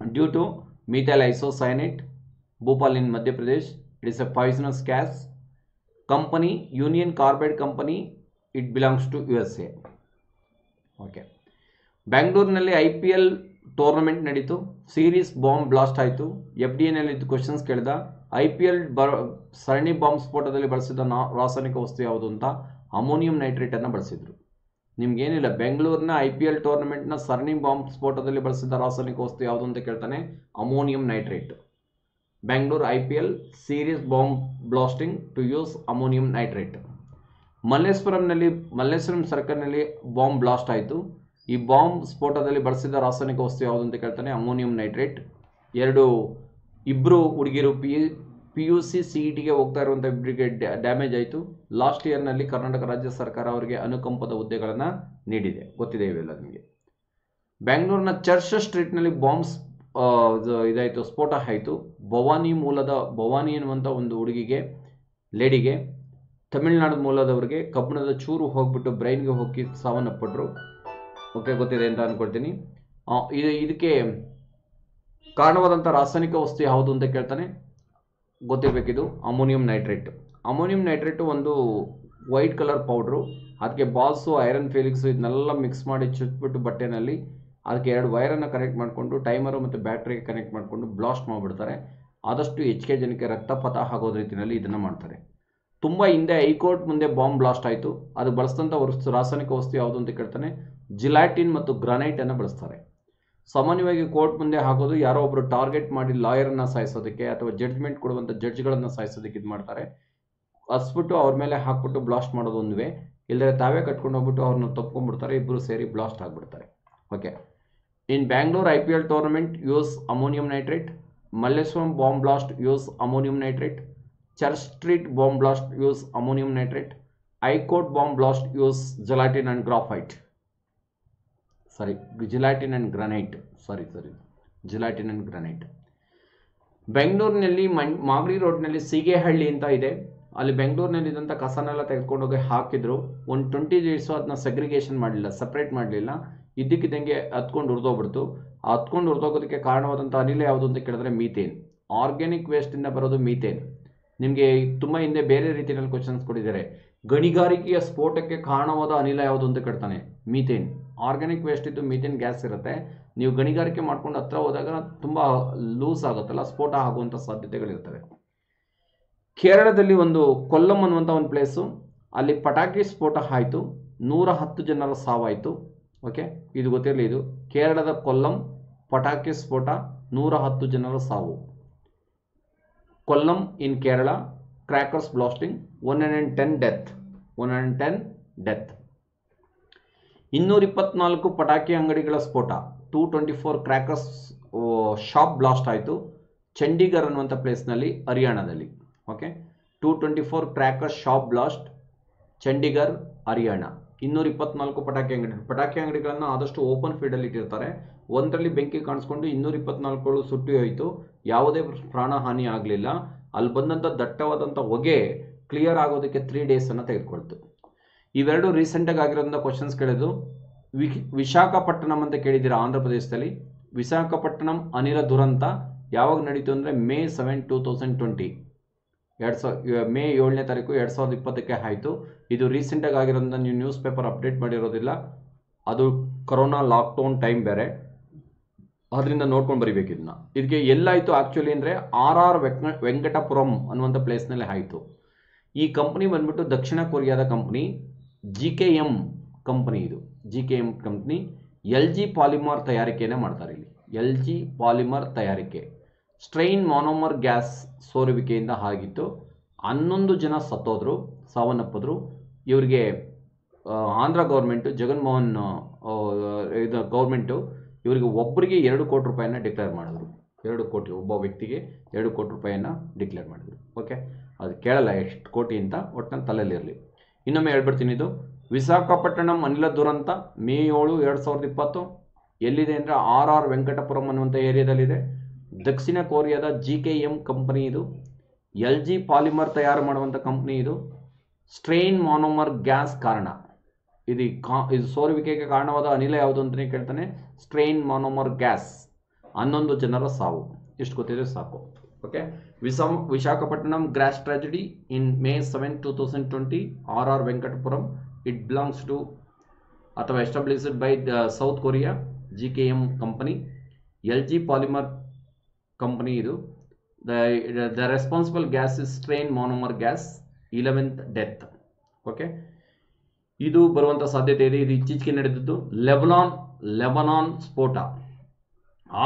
due to methyl isocyanate. Bhopal in Madhya Pradesh. It is a poisonous gas. Company Union Carbide company. It belongs to USA. Okay. ಬ್ಯಾಂಗ್ಳೂರಿನಲ್ಲಿ IPL tournament ನಡೀತು. Series bomb blast ಆಯಿತು. FDAನಲ್ಲಿ ಇದು questions ಕೇಳಿದ. IPL ಸರಣಿ bomb ಸ್ಫೋಟದಲ್ಲಿ ಬಳಸಿದ ರಾಸಾಯನಿಕ ವಸ್ತು ಯಾವುದು ಅಂತ ಅಮೋನಿಯಂ ನೈಟ್ರೇಟನ್ನು ಬಳಸಿದ್ರು. ನಿಮ್ಗೇನಿಲ್ಲ, ಬೆಂಗಳೂರಿನ IPL ಟೂರ್ನಮೆಂಟ್ನ ಸರಣಿ ಬಾಂಬ್ ಸ್ಫೋಟದಲ್ಲಿ ಬಳಸಿದ ರಾಸಾಯನಿಕ ವಸ್ತು ಯಾವುದು ಅಂತ ಕೇಳ್ತಾನೆ. Ammonium nitrate. Bangalore IPL series bomb blasting to use ammonium nitrate. Malleshwaram ಸರ್ಕಲ್ನಲ್ಲಿ ಬಾಂಬ್ ಬ್ಲಾಸ್ಟ್ ಆಯಿತು. ಈ ಬಾಂಬ್ ಸ್ಫೋಟದಲ್ಲಿ ಬಳಸಿದ ರಾಸಾಯನಿಕ ವಸ್ತು ಯಾವುದು ಅಂತ ಕೇಳ್ತಾನೆ. Ammonium nitrate. ಇಬ್ಬರು ಹುಡುಗಿರು PUC CETಗೆ ಹೋಗ್ತಾ ಇರುವಂಥ ಇಬ್ಬರಿಗೆ ಡ್ಯಾಮೇಜ್ ಆಯಿತು. ಲಾಸ್ಟ್ ಇಯರ್ನಲ್ಲಿ ಕರ್ನಾಟಕ ರಾಜ್ಯ ಸರ್ಕಾರ ಅವರಿಗೆ ಅನುಕಂಪದ ಹುದ್ದೆಗಳನ್ನು ನೀಡಿದೆ. ಗೊತ್ತಿದೆ ಇವೆಲ್ಲ ನಿಮಗೆ. ಬ್ಯಾಂಗ್ಳೂರಿನ ಚರ್ಚ್ ಸ್ಟ್ರೀಟ್ನಲ್ಲಿ ಬಾಂಬ್ಸ್ ಇದಾಯಿತು, ಸ್ಫೋಟ ಆಯಿತು. ಭವಾನಿ ಎನ್ನುವಂಥ ಒಂದು ಲೇಡಿಗೆ ತಮಿಳುನಾಡು ಮೂಲದವರಿಗೆ ಕಬ್ಬಿಣದ ಚೂರು ಹೋಗ್ಬಿಟ್ಟು ಬ್ರೈನ್ಗೆ ಹೋಗಿ ಸಾವನ್ನಪ್ಪಟ್ರು. ಓಕೆ, ಗೊತ್ತಿದೆ ಅಂತ ಅಂದ್ಕೊಳ್ತೀನಿ. ಇದಕ್ಕೆ ಕಾರಣವಾದಂಥ ರಾಸಾಯನಿಕ ವಸ್ತು ಯಾವುದು ಅಂತ ಕೇಳ್ತಾನೆ. ಗೊತ್ತಿರಬೇಕಿದು ಅಮೋನಿಯಂ ನೈಟ್ರೇಟ್. ಅಮೋನಿಯಂ ನೈಟ್ರೇಟು ಒಂದು ವೈಟ್ ಕಲರ್ ಪೌಡ್ರು. ಅದಕ್ಕೆ ಬಾಲ್ಸು, ಐರನ್ ಫೀಲಿಕ್ಸು ಇದನ್ನೆಲ್ಲ ಮಿಕ್ಸ್ ಮಾಡಿ ಚುಚ್ಚಿಬಿಟ್ಟು ಬಟ್ಟೆನಲ್ಲಿ ಅದಕ್ಕೆ 2 ವೈರನ್ನು ಕನೆಕ್ಟ್ ಮಾಡಿಕೊಂಡು ಟೈಮರು ಮತ್ತು ಬ್ಯಾಟ್ರಿಗೆ ಕನೆಕ್ಟ್ ಮಾಡಿಕೊಂಡು ಬ್ಲಾಸ್ಟ್ ಮಾಡಿಬಿಡ್ತಾರೆ. ಆದಷ್ಟು ಹೆಚ್ಚಿಗೆ ಜನಕ್ಕೆ ರಕ್ತಪಾತ ಆಗೋದ ರೀತಿಯಲ್ಲಿ ಇದನ್ನು ಮಾಡ್ತಾರೆ. ತುಂಬ ಹಿಂದೆ ಹೈಕೋರ್ಟ್ ಮುಂದೆ ಬಾಂಬ್ ಬ್ಲಾಸ್ಟ್ ಆಯಿತು. ಅದು ಬಳಸಿದಂಥ ರಾಸಾಯನಿಕ ವಸ್ತು ಯಾವುದು ಅಂತ ಕೇಳ್ತಾನೆ. ಜಿಲಾಟಿನ್ ಮತ್ತು ಗ್ರಾನೈಟನ್ನು ಬಳಸ್ತಾರೆ. ಸಾಮಾನ್ಯವಾಗಿ ಕೋರ್ಟ್ ಮುಂದೆ ಹಾಕೋದು ಯಾರೋ ಒಬ್ಬರು ಟಾರ್ಗೆಟ್ ಮಾಡಿ ಲಾಯರನ್ನು ಸಾಯಿಸೋದಕ್ಕೆ ಅಥವಾ ಜಡ್ಜ್ಮೆಂಟ್ ಕೊಡುವಂಥ ಜಡ್ಜ್ಗಳನ್ನು ಸಾಯಿಸೋದಕ್ಕೆ ಇದು ಮಾಡ್ತಾರೆ. ಹಸ್ಬಿಟ್ಟು ಅವ್ರ ಮೇಲೆ ಹಾಕ್ಬಿಟ್ಟು ಬ್ಲಾಸ್ಟ್ ಮಾಡೋದು ಒಂದುವೆ. ಇಲ್ಲದ್ರೆ ತಾವೇ ಕಟ್ಕೊಂಡು ಹೋಗ್ಬಿಟ್ಟು ಅವ್ರನ್ನ ತಪ್ಕೊಂಡ್ಬಿಡ್ತಾರೆ. ಇಬ್ಬರು ಸೇರಿ ಬ್ಲಾಸ್ಟ್ ಆಗಿಬಿಡ್ತಾರೆ. Okay. In Bangalore IPL tournament use ammonium nitrate. Malleshwaram bomb blast use ammonium nitrate. Church Street bomb blast use ammonium nitrate. High court bomb blast use gelatin and graphite. Gelatin and granite. Gelatin and granite. ಬೆಂಗಳೂರಿನಲ್ಲಿ ಮಾಗಡಿ ರೋಡ್ನಲ್ಲಿ ಸೀಗೆಹಳ್ಳಿ ಅಂತ ಇದೆ. ಅಲ್ಲಿ ಬೆಂಗಳೂರಿನಲ್ಲಿ ಇದ್ದಂಥ ಕಸನೆಲ್ಲ ತೆಗೆದುಕೊಂಡೋಗಿ ಹಾಕಿದ್ರು. ಒಂದು 20 days ಅದನ್ನ segregation ಮಾಡಲಿಲ್ಲ, ಸಪ್ರೇಟ್ ಮಾಡಲಿಲ್ಲ. ಇದ್ದಕ್ಕಿದ್ದಂಗೆ ಹತ್ಕೊಂಡು ಉರಿದೋಗ್ಬಿಡ್ತು. ಆ ಹತ್ಕೊಂಡು ಉರಿದೋಗೋದಕ್ಕೆ ಕಾರಣವಾದಂಥ ಅನಿಲ ಯಾವುದು ಅಂತ ಕೇಳಿದ್ರೆ ಮೀಥೇನ್. ಆರ್ಗ್ಯಾನಿಕ್ ವೇಸ್ಟಿಂದ ಬರೋದು ಮೀಥೇನ್. ನಿಮಗೆ ತುಂಬ ಹಿಂದೆ ಬೇರೆ ರೀತಿಯಲ್ಲಿ ಕ್ವಶನ್ಸ್ ಕೊಟ್ಟಿದ್ದಾರೆ. ಗಣಿಗಾರಿಕೆಯ ಸ್ಫೋಟಕ್ಕೆ ಕಾರಣವಾದ ಅನಿಲ ಯಾವುದು ಅಂತ ಕೇಳ್ತಾನೆ. ಮೀಥೇನ್. ಆರ್ಗ್ಯಾನಿಕ್ ವೇಸ್ಟ್ ಇದ್ದು ಮೀಥೇನ್ ಗ್ಯಾಸ್ ಇರುತ್ತೆ. ನೀವು ಗಣಿಗಾರಿಕೆ ಮಾಡ್ಕೊಂಡು ಹತ್ರ ಹೋದಾಗ ತುಂಬ ಲೂಸ್ ಆಗುತ್ತಲ್ಲ, ಸ್ಫೋಟ ಆಗುವಂಥ ಸಾಧ್ಯತೆಗಳಿರ್ತವೆ. ಕೇರಳದಲ್ಲಿ ಒಂದು ಕೊಲ್ಲಂ ಅನ್ನುವಂಥ ಒಂದು ಪ್ಲೇಸು, ಅಲ್ಲಿ ಪಟಾಕಿ ಸ್ಫೋಟ ಆಯಿತು. 110 ಜನರ ಸಾವಾಯಿತು. ಓಕೆ, ಇದು ಗೊತ್ತಿರಲಿ. ಇದು ಕೇರಳದ ಕೊಲ್ಲಂ ಪಟಾಕಿ ಸ್ಫೋಟ, 110 ಜನರ ಸಾವು. ಕೊಲ್ಲಂ ಇನ್ ಕೇರಳ, ಕ್ರ್ಯಾಕರ್ಸ್ ಬ್ಲಾಸ್ಟಿಂಗ್, 110 ಡೆತ್. 224 ಪಟಾಕಿ ಅಂಗಡಿಗಳ ಸ್ಫೋಟ, 224 ಕ್ರ್ಯಾಕರ್ಸ್ ಶಾಪ್ ಬ್ಲಾಸ್ಟ್ ಆಯಿತು. ಚಂಡೀಗರ್ ಅನ್ನುವಂಥ ಪ್ಲೇಸ್ನಲ್ಲಿ, ಹರಿಯಾಣದಲ್ಲಿ. Okay, 224 crackers shop blast, Chandigarh, Haryana. 224 ಪಟಾಕಿ ಅಂಗಡಿಗಳನ್ನು ಆದಷ್ಟು ಓಪನ್ ಫೀಲ್ಡಲ್ಲಿ ಇಟ್ಟಿರ್ತಾರೆ. ಒಂದರಲ್ಲಿ ಬೆಂಕಿ ಕಾಣಿಸ್ಕೊಂಡು 224 ಸುಟ್ಟು ಹೋಯಿತು, ಯಾವುದೇ ಪ್ರಾಣಹಾನಿ ಆಗಲಿಲ್ಲ. ಅಲ್ಲಿ ಬಂದಂಥ ದಟ್ಟವಾದಂಥ ಹೊಗೆ ಕ್ಲಿಯರ್ ಆಗೋದಕ್ಕೆ 3 ಡೇಸನ್ನು ತೆಗೆದುಕೊಳ್ತು. ಇವೆರಡು ರೀಸೆಂಟಾಗಿ ಆಗಿರೋದ್ರಿಂದ ಕ್ವಶನ್ಸ್ ಕೇಳಿದ್ದು. ವಿಶಾಖಪಟ್ಟಣಂ ಅಂತ ಕೇಳಿದ್ದೀರಾ ಆಂಧ್ರ ಪ್ರದೇಶದಲ್ಲಿ. ವಿಶಾಖಪಟ್ಟಣಂ ಅನಿಲ ದುರಂತ ಯಾವಾಗ ನಡೀತು ಅಂದರೆ May 7, 2020, ಮೇ 7ನೇ ತಾರೀಕು 2020ಕ್ಕೆ ಆಯಿತು. ಇದು ರೀಸೆಂಟಾಗಿ ಆಗಿರೋದ್ರಿಂದ ನೀವು ನ್ಯೂಸ್ ಪೇಪರ್ ಅಪ್ಡೇಟ್ ಮಾಡಿರೋದಿಲ್ಲ, ಅದು ಕೊರೋನಾ ಲಾಕ್ಡೌನ್ ಟೈಮ್ ಬೇರೆ, ಅದರಿಂದ ನೋಡ್ಕೊಂಡು ಬರಿಬೇಕು ಇದನ್ನ. ಇದಕ್ಕೆ ಎಲ್ಲಾಯಿತು ಆ್ಯಕ್ಚುಲಿ ಅಂದರೆ RR ವೆಂಕಟಪುರಂ ಅನ್ನುವಂಥ ಪ್ಲೇಸ್ನಲ್ಲಿ ಆಯಿತು. ಈ ಕಂಪ್ನಿ ಬಂದ್ಬಿಟ್ಟು ದಕ್ಷಿಣ ಕೊರಿಯಾದ ಕಂಪ್ನಿ, GKM ಕಂಪ್ನಿ. ಇದು GKM ಕಂಪ್ನಿ LG ಪಾಲಿಮರ್ ತಯಾರಿಕೆಯನ್ನು ಮಾಡ್ತಾರೆ. ಇಲ್ಲಿ LG ಪಾಲಿಮರ್ ತಯಾರಿಕೆ. ಸ್ಟ್ರೈನ್ ಮಾನೋಮರ್ ಗ್ಯಾಸ್ ಸೋರುವಿಕೆಯಿಂದ ಆಗಿತ್ತು. 11 ಜನ ಸತ್ತೋದ್ರು, ಸಾವನ್ನಪ್ಪಿದ್ರು. ಇವರಿಗೆ ಆಂಧ್ರ ಗೌರ್ಮೆಂಟು, ಜಗನ್ಮೋಹನ್ ಇದು ಗೌರ್ಮೆಂಟು ಇವರಿಗೆ ಒಬ್ಬರಿಗೆ 2 ಕೋಟಿ ರೂಪಾಯಿನ ಡಿಕ್ಲೇರ್ ಮಾಡಿದ್ರು. 2 ಕೋಟಿ, ಒಬ್ಬ ವ್ಯಕ್ತಿಗೆ 2 ಕೋಟಿ ರೂಪಾಯಿನ ಡಿಕ್ಲೇರ್ ಮಾಡಿದ್ರು. ಓಕೆ, ಅದು ಕೇಳಲ್ಲ ಎಷ್ಟು ಕೋಟಿ ಅಂತ, ಒಟ್ಟಿನಲ್ಲಿ ತಲೆಯಲ್ಲಿರಲಿ. ಇನ್ನೊಮ್ಮೆ ಹೇಳ್ಬಿಡ್ತೀನಿ. ಇದು ವಿಶಾಖಪಟ್ಟಣಂ ಅನಿಲ ದುರಂತ May 7, 2020 ಎಲ್ಲಿದೆ ಅಂದರೆ RR ವೆಂಕಟಪುರಂ ಅನ್ನುವಂಥ ಏರಿಯಾದಲ್ಲಿದೆ. ದಕ್ಷಿಣ ಕೊರಿಯಾದ GKM ಕಂಪನಿ ಇದು. LG ಪಾಲಿಮರ್ ತಯಾರು ಮಾಡುವಂಥ ಕಂಪ್ನಿ ಇದು. ಸ್ಟ್ರೈನ್ ಮಾನೋಮರ್ ಗ್ಯಾಸ್ ಕಾರಣ. ಇದು ಸೋರುವಿಕೆಗೆ ಕಾರಣವಾದ ಅನಿಲ ಯಾವುದು ಅಂತಲೇ ಕೇಳ್ತಾನೆ. Strain monomer gas. 11 ಜನರ ಸಾವು. ಇಷ್ಟು ಗೊತ್ತಿದ್ರೆ ಸಾಕು. Okay, Visakhapatnam gas tragedy in May 7, 2020, RR Venkatapuram. It belongs to ಅಥವಾ established by South Korea GKM company. LG polymer company ಇದು. The responsible gas is styrene monomer gas. 11th death. Okay, ಇದು ಬರುವಂಥ ಸಾಧ್ಯತೆ ಇದೆ. ಇದು ಇತ್ತೀಚೆಗೆ ನಡೆದಿದ್ದು. ಲೆಬನಾನ್ ಸ್ಫೋಟ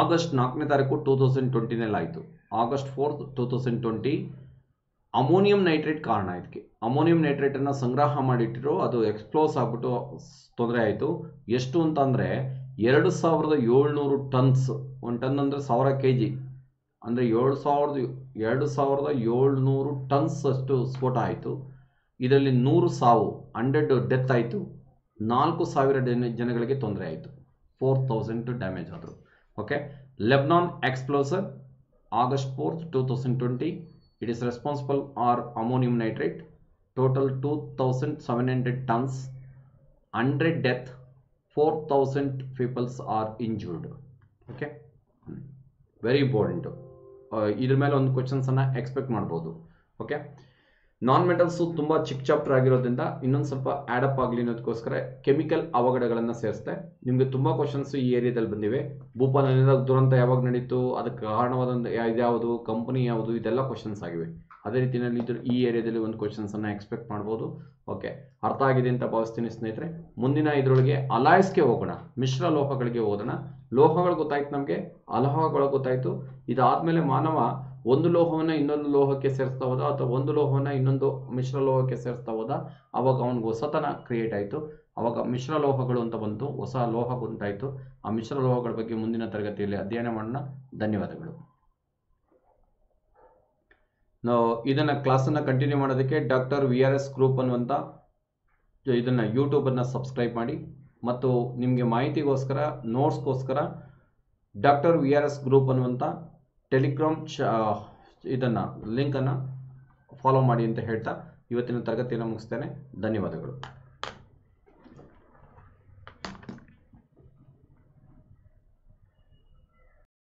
August 4ನೇ ತಾರೀಕು 2020ನಲ್ಲಿ ಆಯಿತು. August 4th, 2020. ಅಮೋನಿಯಂ ನೈಟ್ರೇಟ್ ಕಾರಣ. ಇದಕ್ಕೆ ಅಮೋನಿಯಂ ನೈಟ್ರೇಟನ್ನು ಸಂಗ್ರಹ ಮಾಡಿಟ್ಟಿರು, ಅದು ಎಕ್ಸ್ಪ್ಲೋಸ್ ಆಗಿಬಿಟ್ಟು ತೊಂದರೆ ಆಯಿತು. ಎಷ್ಟು ಅಂತಂದರೆ 2700 ಟನ್ಸ್. 1 ಟನ್ ಅಂದರೆ 1000 kg, ಅಂದರೆ 2700 ಟನ್ಸ್ ಅಷ್ಟು ಸ್ಫೋಟ ಆಯಿತು. ಇದರಲ್ಲಿ 100 ಸಾವು, 100 ಡೆತ್ ಆಯಿತು. 4000 ಜನಗಳಿಗೆ ತೊಂದರೆ ಆಯಿತು. 4000 ಡ್ಯಾಮೇಜ್ ಆದರು. Okay, Lebanon explosion August 4th, 2020. It is responsible for ammonium nitrate. Total 2700 tons, 100 death, 4000 people are injured. Okay, very important. ಇದ್ರ ಮೇಲೆ ಒಂದು ಕ್ವಶನ್ಸ್ ಅನ್ನ ಎಕ್ಸ್ಪೆಕ್ಟ್ ಮಾಡ್ಬೋದು. ಓಕೆ, ನಾನ್ ಮೆಟಲ್ಸ್ ತುಂಬಾ ಚಿಕ್ಕ ಚಾಪ್ಟರ್ ಆಗಿರೋದ್ರಿಂದ ಇನ್ನೊಂದು ಸ್ವಲ್ಪ ಆಡಪ್ ಆಗಲಿ ಅನ್ನೋದಕ್ಕೋಸ್ಕರ ಕೆಮಿಕಲ್ ಅವಘಡಗಳನ್ನು ಸೇರಿಸ್ತೆ. ನಿಮಗೆ ತುಂಬಾ ಕ್ವಶನ್ಸ್ ಈ ಏರಿಯಾದಲ್ಲಿ ಬಂದಿವೆ. ಭೂಪಾಲ್ ಅನಿಲ ದುರಂತ ಯಾವಾಗ ನಡೀತು, ಅದಕ್ಕೆ ಕಾರಣವಾದ ಯಾವುದು, ಕಂಪನಿ ಯಾವುದು, ಇದೆಲ್ಲ ಕ್ವಶನ್ಸ್ ಆಗಿವೆ. ಅದೇ ರೀತಿಯಲ್ಲಿ ಈ ಏರಿಯಾದಲ್ಲಿ ಒಂದು ಕ್ವಶನ್ಸ್ ಅನ್ನ ಎಕ್ಸ್ಪೆಕ್ಟ್ ಮಾಡ್ಬೋದು. ಓಕೆ, ಅರ್ಥ ಆಗಿದೆ ಅಂತ ಭಾವಿಸ್ತೀನಿ ಸ್ನೇಹಿತರೆ. ಮುಂದಿನ ಇದರೊಳಗೆ ಅಲಾಯ್ಸ್ಗೆ ಹೋಗೋಣ, ಮಿಶ್ರ ಲೋಹಗಳಿಗೆ ಹೋಗೋಣ. ಲೋಹಗಳು ಗೊತ್ತಾಯ್ತು ನಮಗೆ, ಅಲೋಹಗಳು ಗೊತ್ತಾಯ್ತು. ಇದಾದ್ಮೇಲೆ ಮಾನವ ಒಂದು ಲೋಹವನ್ನು ಇನ್ನೊಂದು ಲೋಹಕ್ಕೆ ಸೇರಿಸ್ತಾ ಹೋದ, ಅಥವಾ ಒಂದು ಲೋಹವನ್ನು ಇನ್ನೊಂದು ಮಿಶ್ರ ಲೋಹಕ್ಕೆ ಸೇರಿಸ್ತಾ ಹೋದ. ಅವಾಗ ಅವನಿಗೆ ಹೊಸತನ ಕ್ರಿಯೇಟ್ ಆಯಿತು. ಅವಾಗ ಮಿಶ್ರ ಲೋಹಗಳು ಅಂತ ಬಂತು, ಹೊಸ ಲೋಹ ಉಂಟಾಯಿತು. ಆ ಮಿಶ್ರ ಲೋಹಗಳ ಬಗ್ಗೆ ಮುಂದಿನ ತರಗತಿಯಲ್ಲಿ ಅಧ್ಯಯನ ಮಾಡೋಣ. ಧನ್ಯವಾದಗಳು. ನಾವು ಇದನ್ನ ಕ್ಲಾಸನ್ನು ಕಂಟಿನ್ಯೂ ಮಾಡೋದಕ್ಕೆ ಡಾಕ್ಟರ್ VRS ಗ್ರೂಪ್ ಅನ್ನುವಂಥ ಇದನ್ನು ಯೂಟ್ಯೂಬನ್ನು ಸಬ್ಸ್ಕ್ರೈಬ್ ಮಾಡಿ, ಮತ್ತು ನಿಮಗೆ ಮಾಹಿತಿಗೋಸ್ಕರ, ನೋಟ್ಸ್ಗೋಸ್ಕರ ಡಾಕ್ಟರ್ VRS ಗ್ರೂಪ್ ಅನ್ನುವಂಥ ಟೆಲಿಗ್ರಾಮ್ ಇದನ್ನು ಲಿಂಕನ್ನು ಫಾಲೋ ಮಾಡಿ ಅಂತ ಹೇಳ್ತಾ ಇವತ್ತಿನ ತರಗತಿಯನ್ನು ಮುಗಿಸ್ತೇನೆ. ಧನ್ಯವಾದಗಳು.